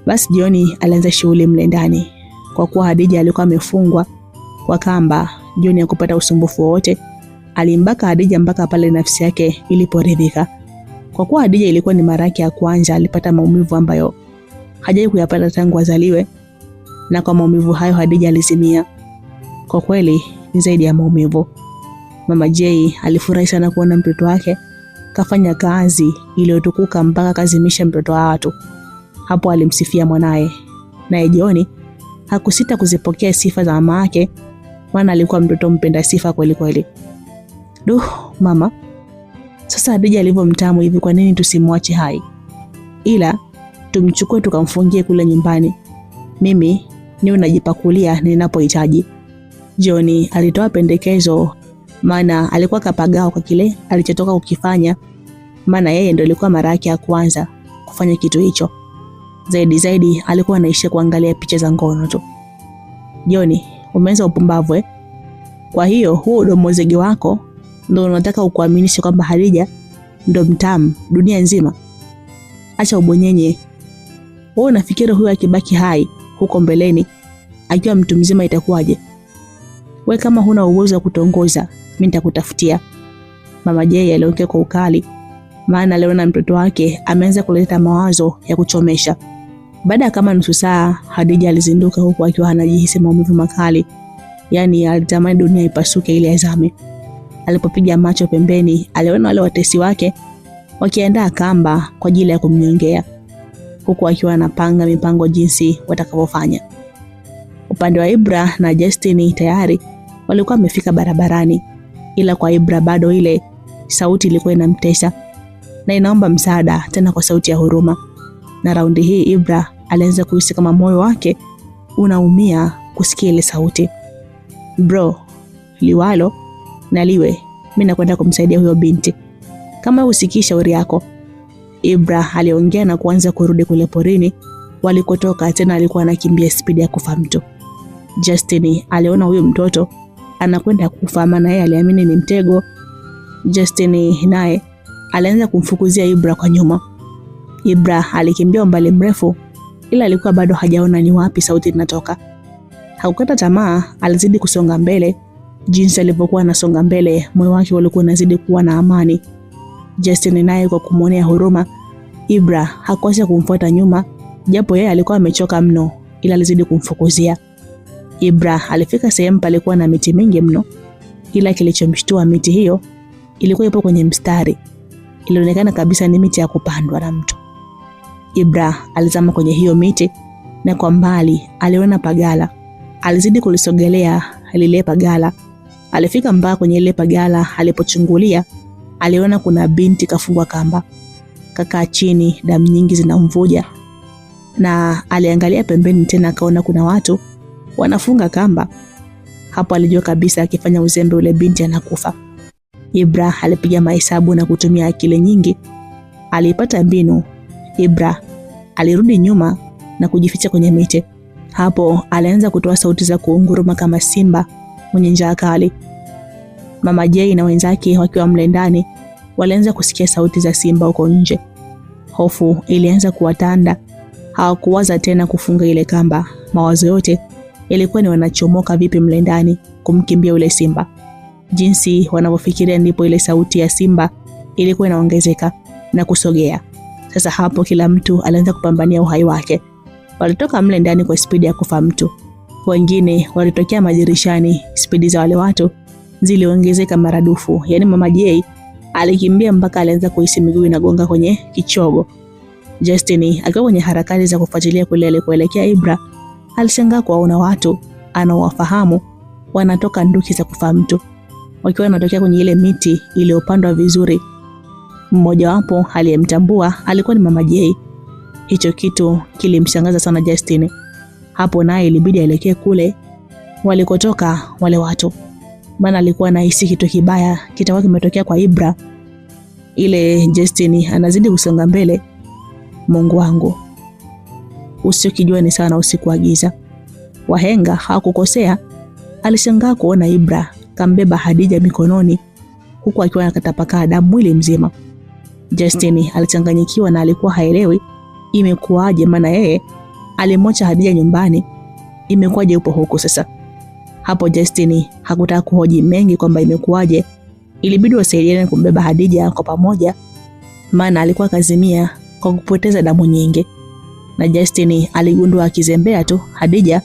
Basi John alianza shughuli mle ndani. Kwa kuwa Hadija alikuwa amefungwa kwa kamba, John hakupata usumbufu wote. Alimbaka Hadija mpaka pale nafsi yake iliporidhika. Kwa kuwa Hadija ilikuwa ni mara yake ya kwanza alipata maumivu ambayo hajawahi kuyapata tangu azaliwe, na kwa maumivu hayo Hadija alizimia. Kwa kweli ni zaidi ya maumivu. Mama J alifurahi sana kuona mtoto wake kafanya kazi iliyotukuka mpaka kazimisha mtoto wa watu. Hapo alimsifia mwanae. Naye John hakusita kuzipokea sifa za mama yake, maana alikuwa mtoto mpenda sifa kweli kweli. Mama, sasa Hadija alivyomtamu hivi, kwa nini tusimwache hai? Ila tumchukue tukamfungie kule nyumbani. Mimi niwe najipakulia ninapohitaji. John alitoa pendekezo, maana alikuwa kapagao kwa kile alichotoka kukifanya, maana yeye ndio alikuwa mara yake ya kwanza kufanya kitu hicho. Zaidi alikuwa anaishia kuangalia picha za ngono tu. John, umeanza upumbavu Kwa hiyo huo udomozegi wako ndio unataka ukuaminishe kwamba Hadija ndio mtamu dunia nzima? Acha ubonyenye. Wewe unafikiri huyu akibaki hai huko mbeleni akiwa mtu mzima itakuwaje? Wewe kama huna uwezo wa kutongoza, mimi nitakutafutia. Mama J aliongea kwa ukali, maana aliona mtoto wake ameanza kuleta mawazo ya kuchomesha. Baada ya kama nusu saa, Hadija alizinduka huku akiwa anajihisi maumivu makali. Yaani alitamani dunia ipasuke ili azame. Alipopiga macho pembeni, aliona wale watesi wake wakiandaa kamba kwa ajili ya kumnyongea, huku akiwa anapanga mipango jinsi watakavyofanya. Upande wa Ibra na Justine tayari walikuwa wamefika barabarani, ila kwa Ibra bado ile sauti ilikuwa inamtesa na inaomba msaada, tena kwa sauti ya huruma. Na raundi hii Ibra alianza kuhisi kama moyo wake unaumia kusikia ile sauti. Bro, liwalo na liwe, mimi nakwenda kumsaidia huyo binti. Kama usikii shauri yako. Ibra aliongea na kuanza kurudi kule porini walikotoka, tena alikuwa anakimbia spidi ya kufa mtu. Justine aliona huyo mtoto anakwenda kufa, maana yeye aliamini ni mtego. Justine naye alianza kumfukuzia Ibra kwa nyuma. Ibra alikimbia umbali mrefu, ila alikuwa bado hajaona ni wapi sauti inatoka. Hakukata tamaa, alizidi kusonga mbele. Jinsi alivyokuwa anasonga mbele, moyo wake ulikuwa unazidi kuwa na amani. Justine naye kwa kumwonea huruma, Ibra hakuacha kumfuata nyuma, japo yeye alikuwa amechoka mno, ila alizidi kumfukuzia. Ibra alifika sehemu palikuwa na miti mingi mno, ila kilichomshtua miti hiyo ilikuwa ipo kwenye mstari. Ilionekana kabisa ni miti ya kupandwa na mtu. Ibra alizama kwenye hiyo miti na kwa mbali aliona pagala. Alizidi kulisogelea lile pagala. Alifika mpaka kwenye ile pagala, alipochungulia aliona kuna binti kafungwa kamba. Kakaa chini, damu nyingi zinamvuja. Na aliangalia pembeni tena akaona kuna watu wanafunga kamba. Hapo alijua kabisa akifanya uzembe ule binti anakufa. Ibra alipiga mahesabu na kutumia akili nyingi. Alipata mbinu. Ibra alirudi nyuma na kujificha kwenye miti. Hapo alianza kutoa sauti za kuunguruma kama simba mwenye njaa kali. Mama J na wenzake wakiwa mle ndani walianza kusikia sauti za simba huko nje. Hofu ilianza kuwatanda. Hawakuwaza tena kufunga ile kamba. Mawazo yote yalikuwa ni wanachomoka vipi mle ndani kumkimbia ule simba. Jinsi wanavyofikiria ndipo ile sauti ya simba ilikuwa inaongezeka na kusogea. Sasa hapo kila mtu alianza kupambania uhai wake. Walitoka mle ndani kwa spidi ya kufa mtu. Wengine walitokea madirishani. Spidi za wale watu ziliongezeka maradufu. Yaani Mama J alikimbia mpaka alianza kuhisi miguu inagonga kwenye kichogo. Justin akiwa kwenye harakati za kufuatilia kule alikoelekea Ibra, alishangaa kuwaona watu anaowafahamu wanatoka nduki za kufa mtu, wakiwa wanatokea kwenye ile miti iliyopandwa vizuri. Mmoja wapo aliyemtambua alikuwa ni Mama J. Hicho kitu kilimshangaza sana Justin. Hapo naye ilibidi aelekee kule walikotoka wale watu, maana alikuwa anahisi kitu kibaya kitakuwa kimetokea kwa Ibra. Ile Justin anazidi kusonga mbele. Mungu wangu, usiokijua ni sana usiku wa giza. Wahenga hawakukosea. Alishangaa kuona Ibra kambeba Hadija mikononi huku akiwa anakatapakaa damu mwili mzima. Justin alichanganyikiwa na alikuwa haelewi imekuwaje, maana yeye alimwacha Hadija nyumbani. Imekuwaje upo huko sasa? Hapo Justin hakutaka kuhoji mengi kwamba imekuwaje. Ilibidi wasaidiane kumbeba Hadija kwa pamoja, maana alikuwa kazimia kwa kupoteza damu nyingi. Na Justin aligundua akizembea tu Hadija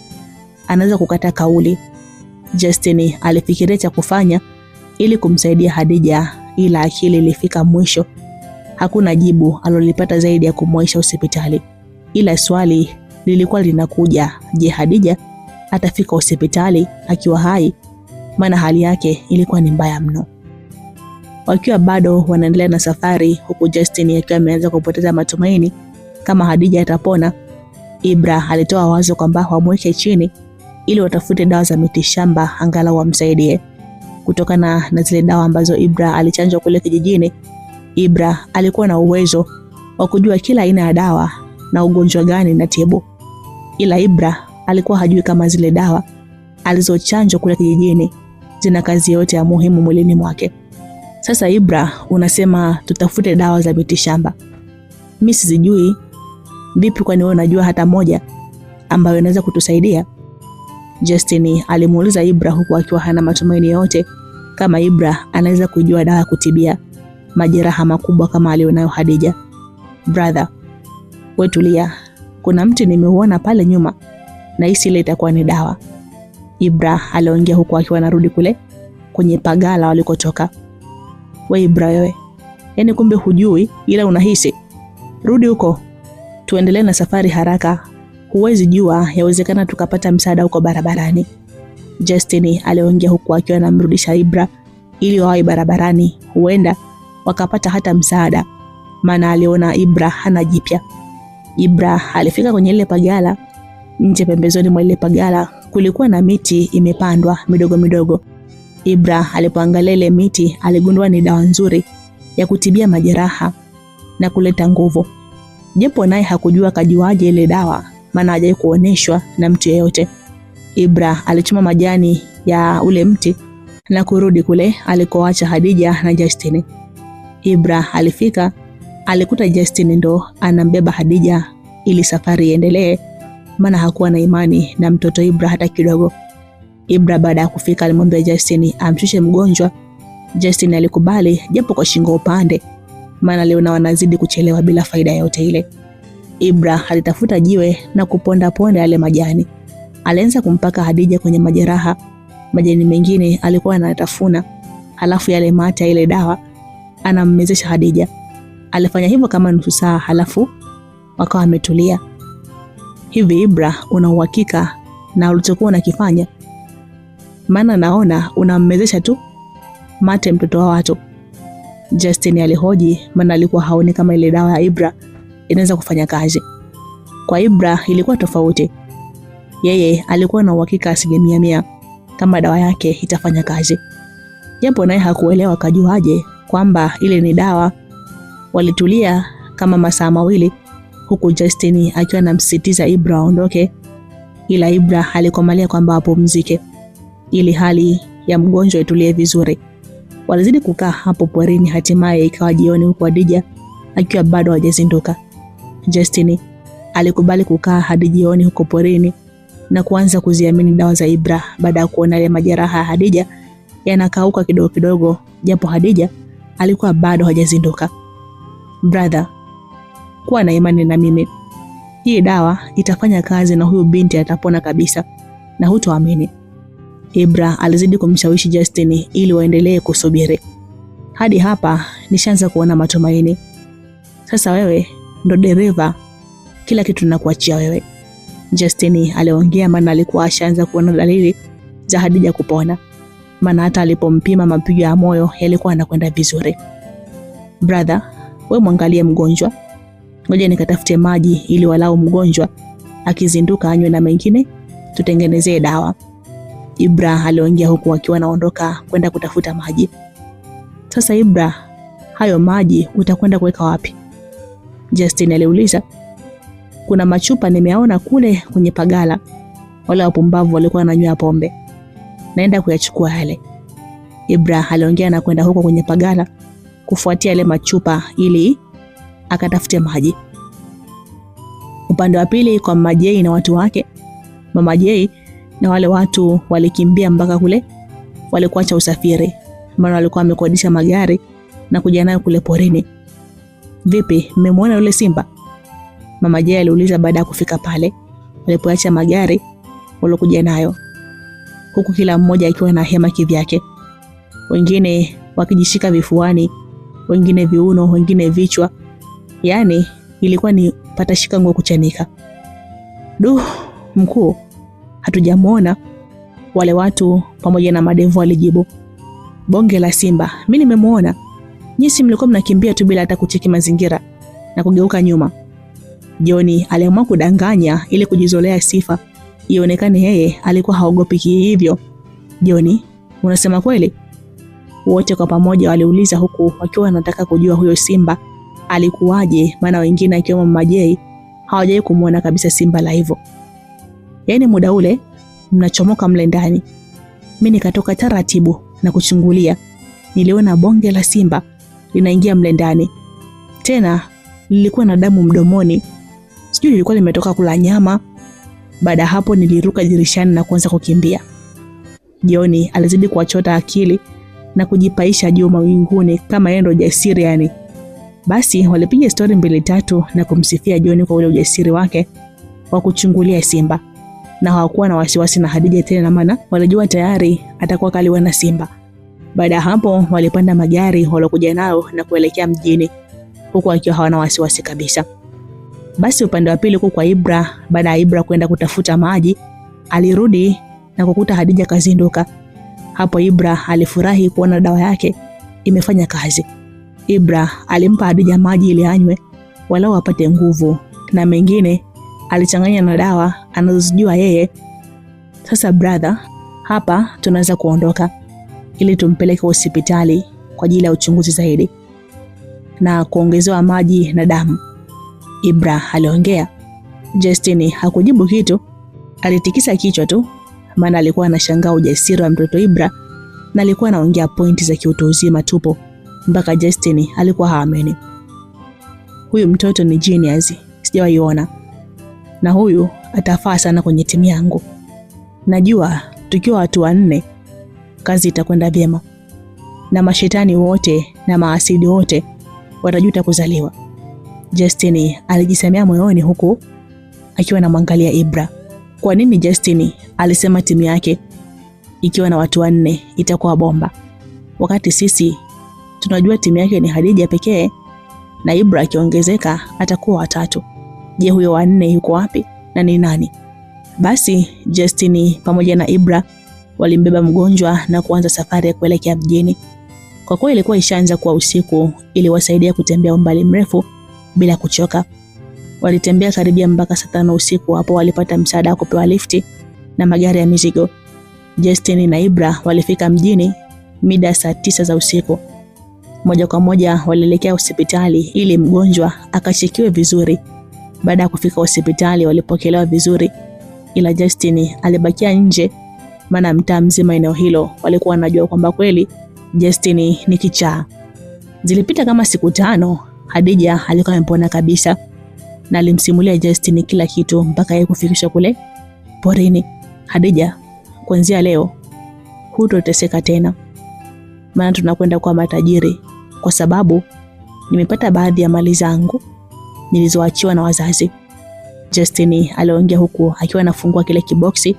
anaweza kukata kauli. Justin alifikiria cha kufanya ili kumsaidia Hadija, ila akili ilifika mwisho. Hakuna jibu alilopata zaidi ya kumwaisha hospitali. Ila swali lilikuwa linakuja, je, Hadija atafika hospitali akiwa hai? Maana hali yake ilikuwa ni mbaya mno. Wakiwa bado wanaendelea na safari, huku Justin akiwa ameanza kupoteza matumaini kama Hadija atapona, Ibra alitoa wazo kwamba wamweke chini ili watafute dawa za mitishamba angalau wamsaidie. Kutokana na zile dawa ambazo Ibra alichanjwa kule kijijini, Ibra alikuwa na uwezo wa kujua kila aina ya dawa na ugonjwa gani na tibu. Ila Ibra alikuwa hajui kama zile dawa alizochanjwa kule kijijini zina kazi yote ya muhimu mwilini mwake. Sasa Ibra, unasema tutafute dawa za mitishamba. Mimi sijui. Vipi, kwani wewe unajua hata moja ambayo inaweza kutusaidia? Justin alimuuliza Ibra huku akiwa hana matumaini yote kama Ibra anaweza kujua dawa kutibia majeraha makubwa kama alionayo Hadija. Brother, wewe tulia. Kuna mti nimeuona pale nyuma na hisi ile itakuwa ni dawa. Ibra aliongea huku akiwa anarudi kule kwenye pagala walikotoka. Wewe Ibra wewe, yaani kumbe hujui ila unahisi. Rudi huko. Tuendelee na safari haraka. Huwezi jua, yawezekana tukapata msaada huko barabarani. Justin aliongea huku akiwa anamrudisha Ibra ili wawe barabarani, huenda wakapata hata msaada, maana aliona Ibra hana jipya. Ibra alifika kwenye ile pagala. Nje pembezoni mwa ile pagala kulikuwa na miti imepandwa midogo midogo. Ibra alipoangalia ile miti aligundua ni dawa nzuri ya kutibia majeraha na kuleta nguvu. Japo naye hakujua kajuaje ile dawa, maana hajawahi kuoneshwa na mtu yeyote. Ibra alichuma majani ya ule mti na kurudi kule alikoacha Hadija na Justin. Ibra alifika, alikuta Justin ndo anambeba Hadija ili safari iendelee, maana hakuwa na imani na mtoto Ibra hata kidogo. Ibra baada ya kufika alimwambia Justin amshushe mgonjwa. Justin alikubali japo kwa shingo upande, maana leo na wanazidi kuchelewa bila faida yote ile. Ibra alitafuta jiwe na kuponda ponda yale majani. Alianza kumpaka Hadija kwenye majeraha. Majani mengine alikuwa anatafuna, halafu yale mate ile dawa anammezesha Hadija. Alifanya hivyo kama nusu saa, halafu wakawa wametulia. Hivi Ibra, una uhakika na ulichokuwa unakifanya? Maana naona unammezesha tu mate mtoto wa watu. Justin alihoji, maana alikuwa haoni kama ile dawa ya Ibra inaweza kufanya kazi. Kwa Ibra ilikuwa tofauti. Yeye alikuwa na uhakika 100% kama dawa yake itafanya kazi. Japo naye hakuelewa kajuaje kwamba ile ni dawa. Walitulia kama masaa mawili huku Justin akiwa anamsisitiza Ibra aondoke, ila Ibra alikomalia kwamba apumzike ili hali ya mgonjwa itulie vizuri. Walizidi kukaa hapo porini, hatimaye ikawa jioni, huko Hadija akiwa bado hajazinduka. Justin alikubali kukaa hadi jioni huko porini na kuanza kuziamini dawa za Ibra baada ya kuona ile majeraha ya Hadija yanakauka kidogo kidogo, japo Hadija alikuwa bado hajazinduka. Brother, kuwa na imani na mimi. Hii dawa itafanya kazi na huyu binti atapona kabisa, na hutoamini. Ibra alizidi kumshawishi Justin ili waendelee kusubiri. Hadi hapa nishaanza kuona matumaini. Sasa wewe ndo dereva, kila kitu nakuachia wewe. Justin aliongea, maana alikuwa ashaanza kuona dalili za Hadija kupona. Maana hata alipompima mapigo ya moyo yalikuwa yanakwenda vizuri. Brother, wewe mwangalie mgonjwa. Ngoja nikatafute maji ili walau mgonjwa akizinduka anywe, na mengine tutengenezee dawa. Ibra aliongea huku akiwa anaondoka kwenda kutafuta maji. Sasa Ibra, hayo maji utakwenda kuweka wapi? Justin aliuliza. Kuna machupa nimeaona kule kwenye pagala. Wale wapumbavu walikuwa wananywa pombe. Naenda kuyachukua yale. Ibra aliongea na kwenda huko kwenye pagala kufuatia yale machupa ili akatafute maji. Upande wa pili kwa Mama Jay na watu wake, Mama Jay na wale watu walikimbia mpaka kule walikuacha usafiri, maana walikuwa wamekodisha magari na kuja nayo kule porini. Vipi, mmemwona yule simba? Mama Jay aliuliza baada ya kufika pale walipoacha magari waliokuja nayo, huku kila mmoja akiwa na hema kivyake, wengine wakijishika vifuani, wengine viuno, wengine vichwa. Yaani ilikuwa ni patashika nguo kuchanika. Mkuu, hatujamuona. Wale watu pamoja na madevu walijibu. Bonge la simba, mimi nimemuona. Nyinyi mlikuwa mnakimbia tu bila hata kucheki mazingira na kugeuka nyuma. Johnny aliamua kudanganya ili kujizolea sifa, ionekane yeye alikuwa haogopi hivyo. Johnny, unasema kweli? Wote kwa pamoja waliuliza, huku wakiwa wanataka kujua huyo simba alikuwaje, maana wengine akiwemo Mama Jay hawajai kumuona kabisa simba la hivyo. Yaani muda ule mnachomoka mle ndani, mimi nikatoka taratibu na kuchungulia, niliona bonge la simba linaingia mle ndani. Tena lilikuwa na damu mdomoni. Sijui lilikuwa limetoka kula nyama. Baada hapo niliruka dirishani na kuanza kukimbia. Johnny alizidi kuachota akili na kujipaisha juu mawinguni kama yeye ndo jasiri yani. Basi walipiga story 2-3 na kumsifia Johnny kwa ule ujasiri wake wa kuchungulia simba. Na hawakuwa na wasiwasi na Hadija tena, maana walijua tayari atakuwa kaliwa na simba. Baada hapo walipanda magari walokuja nao na kuelekea mjini, huku akiwa hawana wasiwasi kabisa. Basi upande wa pili kwa Ibra, baada ya Ibra kwenda kutafuta maji, alirudi na kukuta Hadija kazinduka. Hapo Ibra alifurahi kuona dawa yake imefanya kazi. Ibra alimpa Hadija maji ili anywe walau apate nguvu, na mengine alichanganya na dawa anazojua yeye. Sasa brother, hapa tunaweza kuondoka ili tumpeleke hospitali kwa ajili ya uchunguzi zaidi na kuongezewa maji na damu. Ibra aliongea. Justin hakujibu kitu, alitikisa kichwa tu, maana alikuwa anashangaa ujasiri wa mtoto Ibra na alikuwa anaongea pointi za kiutu uzima tupo, mpaka Justin alikuwa haamini. Huyu mtoto ni genius, sijawaiona. Na huyu atafaa sana kwenye timu yangu. Najua tukiwa watu 4 kazi itakwenda vyema, na mashetani wote na maasidi wote watajuta kuzaliwa. Justin alijisemea moyoni huku akiwa anamwangalia Ibra. Kwa nini Justin alisema timu yake ikiwa na watu 4 itakuwa bomba, wakati sisi tunajua timu yake ni Hadija pekee na Ibra akiongezeka atakuwa 3? Je, huyo wa 4 yuko wapi na ni nani? Basi Justin pamoja na Ibra walimbeba mgonjwa na kuanza safari ya kuelekea mjini. Kwa kweli ilikuwa ishaanza kuwa usiku, ili wasaidia kutembea umbali mrefu bila kuchoka. Walitembea karibia mpaka saa 5 usiku, hapo walipata msaada wa kupewa lifti na magari ya mizigo. Justin na Ibra walifika mjini mida saa 9 za usiku. Moja kwa moja walielekea hospitali ili mgonjwa akachekiwe vizuri. Baada ya kufika hospitali walipokelewa vizuri, ila Justin alibakia nje, maana mtaa mzima eneo hilo walikuwa wanajua kwamba kweli Justin ni kichaa. Zilipita kama siku 5, Hadija alikuwa amepona kabisa na alimsimulia Justin kila kitu mpaka yeye kufikisha kule porini. Hadija, kuanzia leo hutoteseka tena, maana tunakwenda kuwa matajiri kwa sababu nimepata baadhi ya mali zangu nilizoachiwa na wazazi. Justin aliongea huku akiwa anafungua kile kiboksi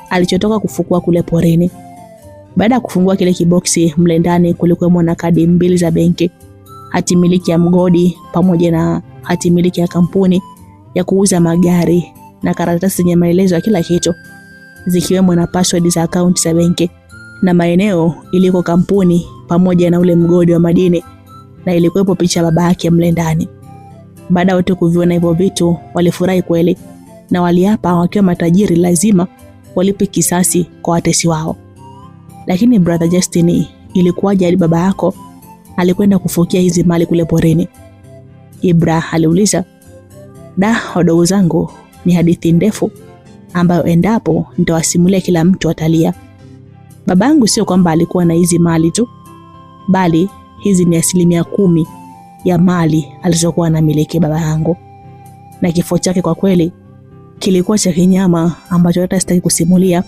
alichotoka kufukua kule porini. Baada ya kufungua kile kiboksi, mle ndani kulikuwa na kadi 2 za benki, hati miliki ya mgodi pamoja na hati miliki ya kampuni ya kuuza magari na karatasi zenye maelezo ya kila kitu, zikiwemo na password za account za benki na maeneo iliko kampuni pamoja na ule mgodi wa madini, na ilikuwepo picha baba yake mle ndani. Baada wote kuviona hivyo vitu, walifurahi kweli na waliapa wakiwa matajiri lazima walipe kisasi kwa watesi wao. Lakini brother Justin, ilikuwaje hadi baba yako alikwenda kufukia hizi mali kule porini? Ibra aliuliza. Wadogo zangu, ni hadithi ndefu ambayo endapo nitawasimulia kila mtu atalia. Babangu sio kwamba alikuwa na hizi mali tu, bali hizi ni 10% ya mali alizokuwa anamiliki baba yangu. Na kifo chake kwa kweli kilikuwa cha kinyama ambacho hata sitaki kusimulia.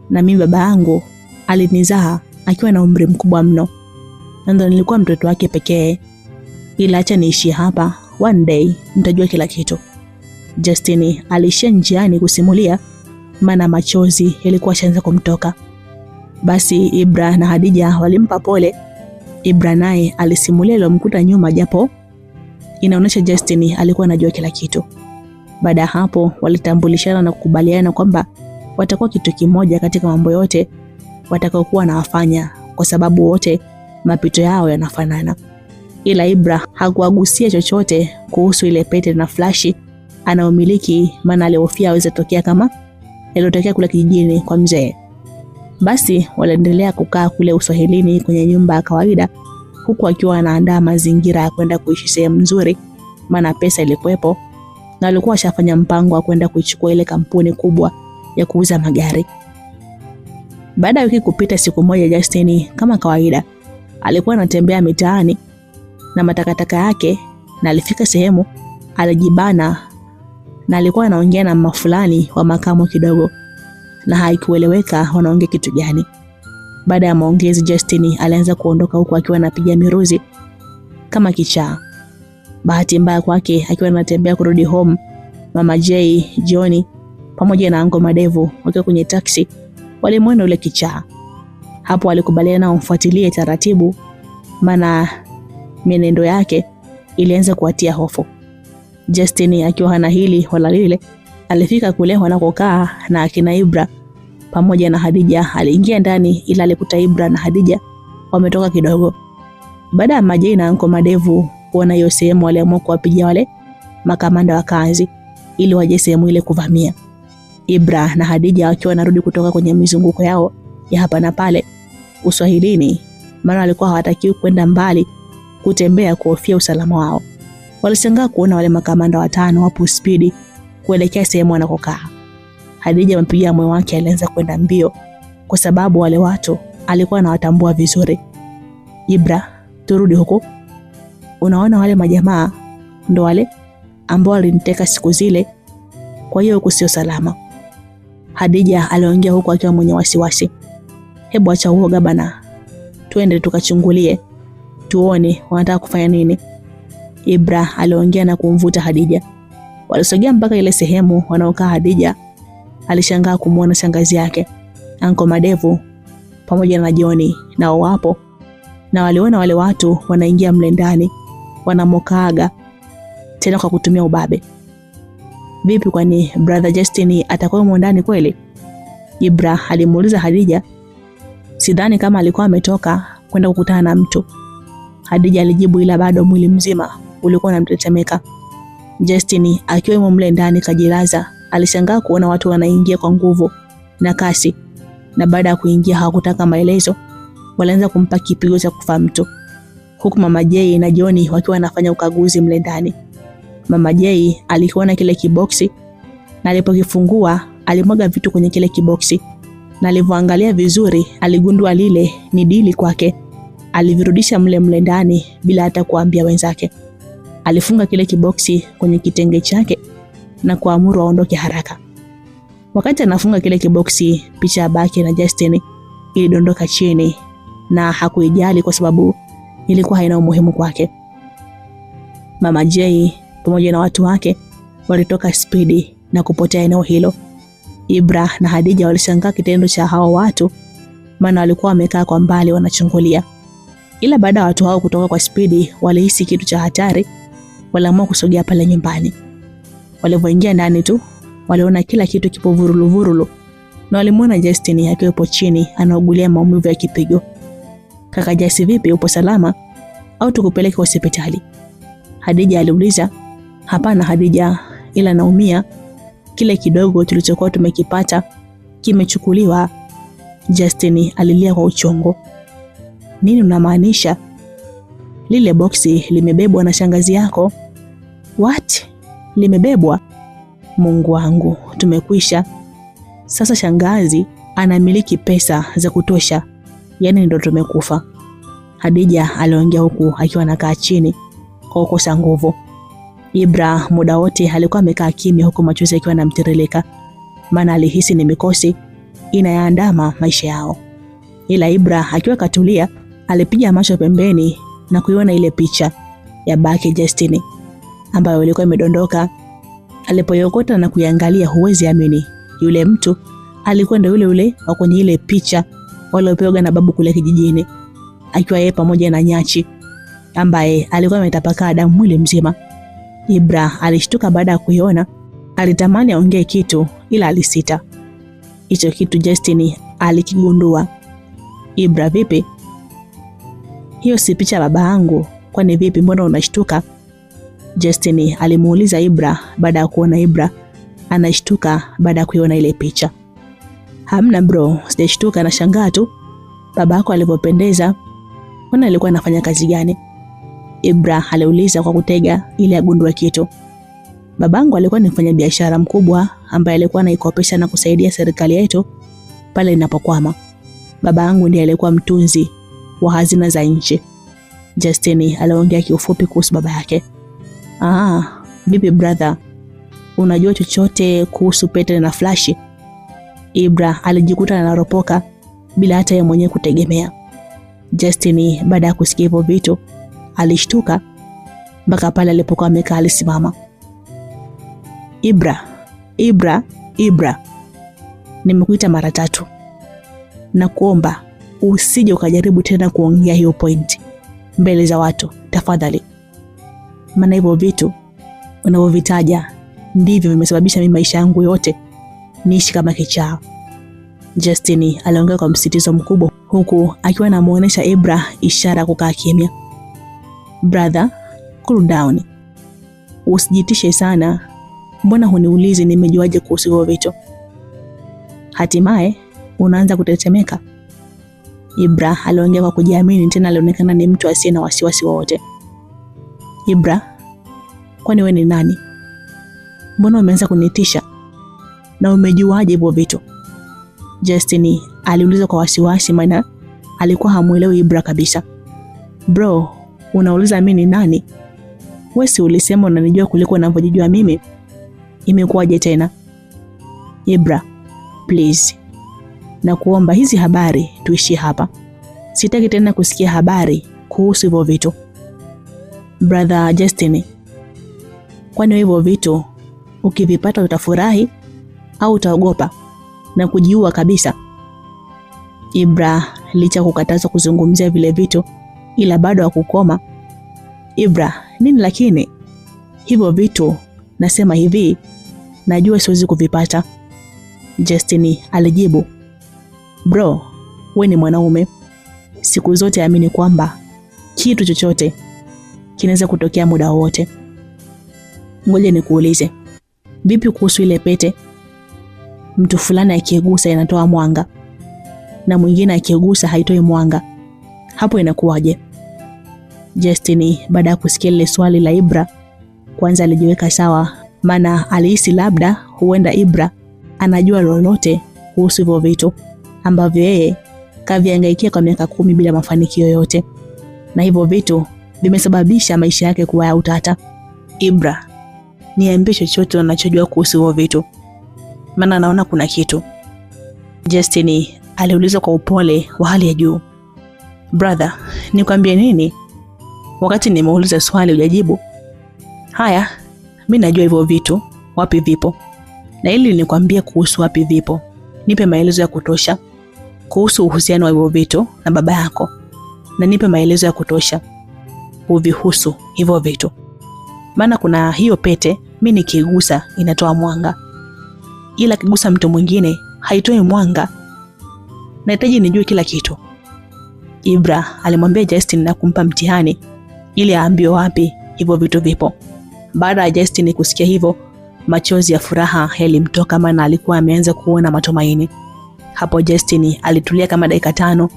Na mimi baba yangu alinizaa akiwa na umri mkubwa mno, na ndo nilikuwa mtoto wake pekee. Ila acha niishi hapa, one day mtajua kila kitu. Justin alishia njiani kusimulia, maana machozi yalikuwa yanaanza kumtoka. Basi Ibra na Hadija walimpa pole. Ibra naye alisimulia alomkuta nyuma, japo inaonyesha Justin alikuwa anajua kila kitu. Baada hapo walitambulishana na kukubaliana kwamba watakuwa kitu kimoja katika mambo yote watakayokuwa wanafanya, kwa sababu wote mapito yao yanafanana. Ila Ibra hakuagusia chochote kuhusu ile pete na flashi anaomiliki, maana alihofia aweze tokea kama iliyotokea kule kijijini kwa mzee. Basi waliendelea kukaa kule Uswahilini kwenye nyumba ya kawaida, huku akiwa anaandaa mazingira ya kwenda kuishi sehemu nzuri, maana pesa ilikuwepo na alikuwa ashafanya mpango wa kwenda kuichukua ile kampuni kubwa ya kuuza magari. Baada ya wiki kupita, siku moja Justin kama kawaida alikuwa anatembea mitaani na matakataka yake, na alifika sehemu alijibana na alikuwa anaongea na mama fulani wa makamo kidogo, na haikueleweka wanaongea kitu gani. Baada ya maongezi, Justin alianza kuondoka huku akiwa anapiga miruzi kama kichaa. Bahati mbaya kwake, akiwa anatembea kurudi home, Mama J, Johnny pamoja na Ango Madevu wakiwa kwenye taxi walimwona ule kichaa. Hapo walikubaliana wamfuatilie taratibu, maana mienendo yake ilianza kuwatia hofu. Justin akiwa hana hili wala lile, alifika kule wanakokaa na akina Ibra pamoja na Hadija. Aliingia ndani, ila alikuta Ibra na Hadija wametoka kidogo. Baada ya Majai na Anko Madevu kuona hiyo sehemu, waliamua kuwapigia wale makamanda wa kazi ili waje sehemu ile kuvamia. Ibra na Hadija wakiwa wanarudi kutoka kwenye mizunguko yao ya hapa na pale Uswahilini, maana walikuwa hawatakiwi kwenda mbali kutembea kuhofia usalama wao. Walishangaa kuona wale makamanda 5 wapo spidi kuelekea sehemu wanakokaa. Hadija mpigia moyo wake alianza kwenda mbio, kwa sababu wale watu alikuwa anawatambua vizuri. Ibra, turudi huko. Unaona wale majamaa ndo wale ambao waliniteka siku zile, kwa hiyo huko sio salama. Hadija aliongea huko akiwa mwenye wasiwasi. Hebu acha uoga bana, twende tukachungulie tuone wanataka kufanya nini. Ibra aliongea na kumvuta Hadija. Walisogea mpaka ile sehemu wanaokaa. Hadija alishangaa kumuona shangazi yake Anko Madevu pamoja na Johnny nao wapo, na waliona wale watu wanaingia mle ndani wanamokaaga tena kwa kutumia ubabe. Vipi, kwani brother Justin atakuwa ndani kweli? Ibra alimuuliza Hadija. Sidhani kama alikuwa ametoka kwenda kukutana na mtu, Hadija alijibu, ila bado mwili mzima ulikuwa unamtetemeka. Justin akiwa mle ndani kajilaza, alishangaa kuona watu wanaingia kwa nguvu na kasi, na baada ya kuingia hawakutaka maelezo, walianza kumpa kipigo cha kufa mtu, huku Mama J na Johnny wakiwa wanafanya ukaguzi mle ndani. Mama J alikuwa na kile kiboksi, na alipokifungua alimwaga vitu kwenye kile kiboksi, na alivyoangalia vizuri aligundua lile ni dili kwake. Alivirudisha mle ndani bila hata kuambia wenzake. Alifunga kile kiboksi kwenye kitenge chake na kuamuru aondoke haraka. Wakati anafunga kile kiboksi, picha ya Baki na Justin ilidondoka chini na hakuijali kwa sababu ilikuwa haina umuhimu kwake. Mama Jay pamoja na watu wake walitoka spidi na kupotea eneo hilo. Ibra na Hadija walishangaa kitendo cha hao watu, maana walikuwa wamekaa kwa mbali wanachungulia. Ila baada ya watu hao kutoka kwa spidi, walihisi kitu cha hatari, waliamua kusogea pale nyumbani. Walipoingia ndani tu, waliona kila kitu kipo vurulu na walimuona Justin akiwepo chini anaugulia maumivu ya kipigo. Kaka Jasi, vipi, upo salama au tukupeleke hospitali? Hadija aliuliza. Hapana Hadija, ila naumia. Kile kidogo tulichokuwa tumekipata kimechukuliwa. Justin alilia kwa uchungu. Nini unamaanisha? Lile boksi limebebwa na shangazi yako. What? Limebebwa? Mungu wangu, tumekwisha. Sasa shangazi anamiliki pesa za kutosha. Yaani ndo tumekufa. Hadija aliongea huku akiwa anakaa chini kwa kukosa nguvu. Ibra muda wote alikuwa amekaa kimya huku machozi yakiwa yanamtiririka, maana alihisi ni mikosi inayaandama maisha yao. Ila Ibra akiwa katulia, alipiga macho pembeni na kuiona ile picha ya Baki Justin ambayo ilikuwa imedondoka. Alipoiokota na kuiangalia, huwezi amini, yule mtu alikuwa ndio yule wa kwenye ile picha waliopewa na babu kule kijijini, akiwa yeye pamoja na Nyachi ambaye alikuwa ametapakaa damu mwili mzima. Ibra alishtuka baada ya kuiona. Alitamani aongee kitu ila alisita. Hicho kitu Justin alikigundua. Ibra, vipi? Hiyo si picha baba yangu. Kwani vipi, mbona unashtuka? Justin alimuuliza Ibra baada ya kuona Ibra anashtuka baada ya kuiona ile picha. Hamna bro, sijashtuka, na shangaa tu babako alivyopendeza. Mbona alikuwa anafanya kazi gani? Ibra aliuliza kwa kutega ili agundue kitu. Babangu alikuwa ni mfanyabiashara mkubwa ambaye alikuwa anaikopesha na kusaidia serikali yetu pale inapokwama. Babangu ndiye alikuwa mtunzi wa hazina za nchi. Justin aliongea kiufupi kuhusu baba yake. Bibi brother, unajua chochote kuhusu Petre na Flash? Ibra alijikuta anaropoka bila hata yeye mwenyewe kutegemea. Justin baada ya kusikia hivyo vitu alishtuka mpaka pale alipokuwa amekaa alisimama. Ibra, nimekuita mara 3. Na kuomba usije ukajaribu tena kuongea hiyo point mbele za watu tafadhali. Maana hivyo vitu unavyovitaja ndivyo vimesababisha mimi maisha yangu yote niishi kama kichaa. Justin aliongea kwa msitizo mkubwa huku akiwa anamuonesha Ibra ishara kukaa kimya. Brother, cool down. Usijitishe sana. Mbona huniulizi nimejuaje kuhusu hivyo vitu? Hatimaye unaanza kutetemeka. Ibra aliongea kwa kujiamini, tena alionekana ni mtu asiye na wasiwasi wowote. Ibra, kwani wewe ni nani? Mbona umeanza kunitisha? Na umejuaje hivyo vitu? Justin aliuliza kwa wasiwasi, maana alikuwa hamuelewi Ibra kabisa. Bro, unauliza mimi ni nani? Wewe si ulisema unanijua kuliko unavyojijua mimi? Imekuwaje tena? Ibra, please. Na kuomba hizi habari tuishi hapa. Sitaki tena kusikia habari kuhusu hivyo vitu. Brother Justin, kwani hivyo vitu ukivipata utafurahi au utaogopa na kujiua kabisa? Ibra licha kukatazwa kuzungumzia vile vitu ila bado hakukoma. Ibra, nini lakini? Hivyo vitu nasema hivi, najua siwezi kuvipata. Justin alijibu. Bro, we ni mwanaume. Siku zote amini kwamba kitu chochote kinaweza kutokea muda wote. Ngoja nikuulize, vipi kuhusu ile pete? Mtu fulani akigusa inatoa mwanga na mwingine akigusa haitoi mwanga. Hapo inakuwaje? Justin baada ya kusikia ile swali la Ibra, kwanza alijiweka sawa, maana alihisi labda huenda Ibra anajua lolote kuhusu hivyo vitu. ambavyo yeye kavihangaikia kwa miaka 10 bila mafanikio yote, na hivyo vitu vimesababisha maisha yake kuwa ya utata. Ibra, niambie chochote unachojua kuhusu hivyo vitu, maana naona kuna kitu. Justin aliuliza kwa upole wa hali ya juu. Brother, nikwambie nini? Wakati nimeuliza swali hujajibu. Haya, mimi najua hivyo vitu wapi vipo, na ili nikwambie kuhusu wapi vipo, nipe maelezo ya kutosha kuhusu uhusiano wa hivyo vitu na baba yako, na nipe maelezo ya kutosha uvihusu hivyo vitu, maana kuna hiyo pete mimi nikigusa inatoa mwanga, ila kigusa mtu mwingine haitoi mwanga. Nahitaji nijue kila kitu. Ibra alimwambia Justin na kumpa mtihani ili aambiwe wapi hivyo vitu vipo. Baada ya Justin kusikia hivyo, machozi ya furaha yalimtoka, maana alikuwa ameanza kuona matumaini. Hapo Justin alitulia kama dakika 5,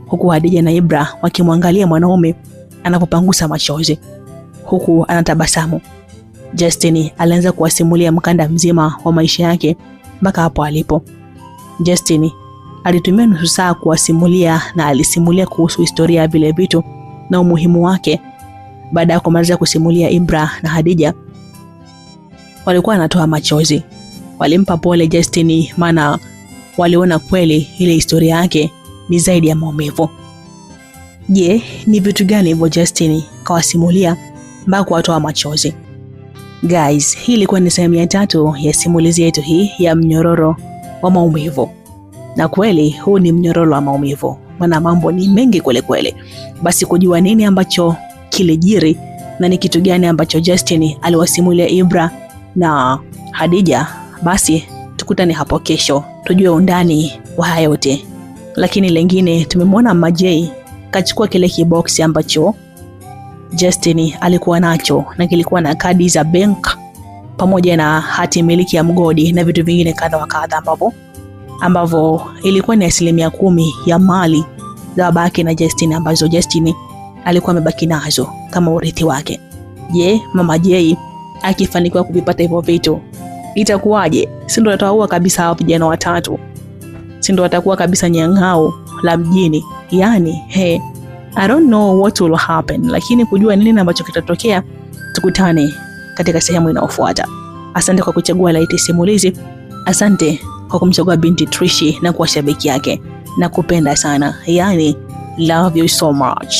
huku Hadija na Ibra wakimwangalia mwanaume anapopangusa machozi huku anatabasamu. Justin alianza kuwasimulia mkanda mzima wa maisha yake mpaka hapo alipo. Justin alitumia nusu saa kuwasimulia, na alisimulia kuhusu historia ya vile vitu na umuhimu wake. Baada ya kumaliza kusimulia, Ibra na Hadija walikuwa wanatoa machozi. Walimpa pole Justin, maana waliona kweli ile historia yake ni zaidi ya maumivu. Je, ni vitu gani hivyo Justin kawasimulia mpaka kuwatoa machozi? Guys, hii ilikuwa ni sehemu ya 3 ya simulizi yetu hii ya mnyororo wa maumivu. Na kweli huu ni mnyororo wa maumivu, maana mambo ni mengi kweli kweli. Basi kujua nini ambacho kilijiri na ni kitu gani ambacho Justin aliwasimulia Ibra na Hadija, basi tukutane hapo kesho tujue undani wa haya yote. Lakini lengine, tumemwona Majay kachukua kile kiboksi ambacho Justin alikuwa nacho, na kilikuwa na kadi za bank pamoja na hati miliki ya mgodi na vitu vingine kadha wa kadha ambavyo ilikuwa ni 10% ya mali za babake na Justin, ambazo Justin alikuwa amebaki nazo kama urithi wake. Je, Mama Jay akifanikiwa kuvipata hivyo vitu itakuwaje? Si ndo wataua kabisa hao vijana watatu? Si ndo watakuwa kabisa nyang'au la mjini? Yani, I don't know what will happen, lakini kujua nini ambacho kitatokea, tukutane katika sehemu inayofuata. Asante kwa kuchagua Light Simulizi. Asante kwa kumchagua binti Trishi na kuwa shabiki yake. Nakupenda sana. Yani, love you so much.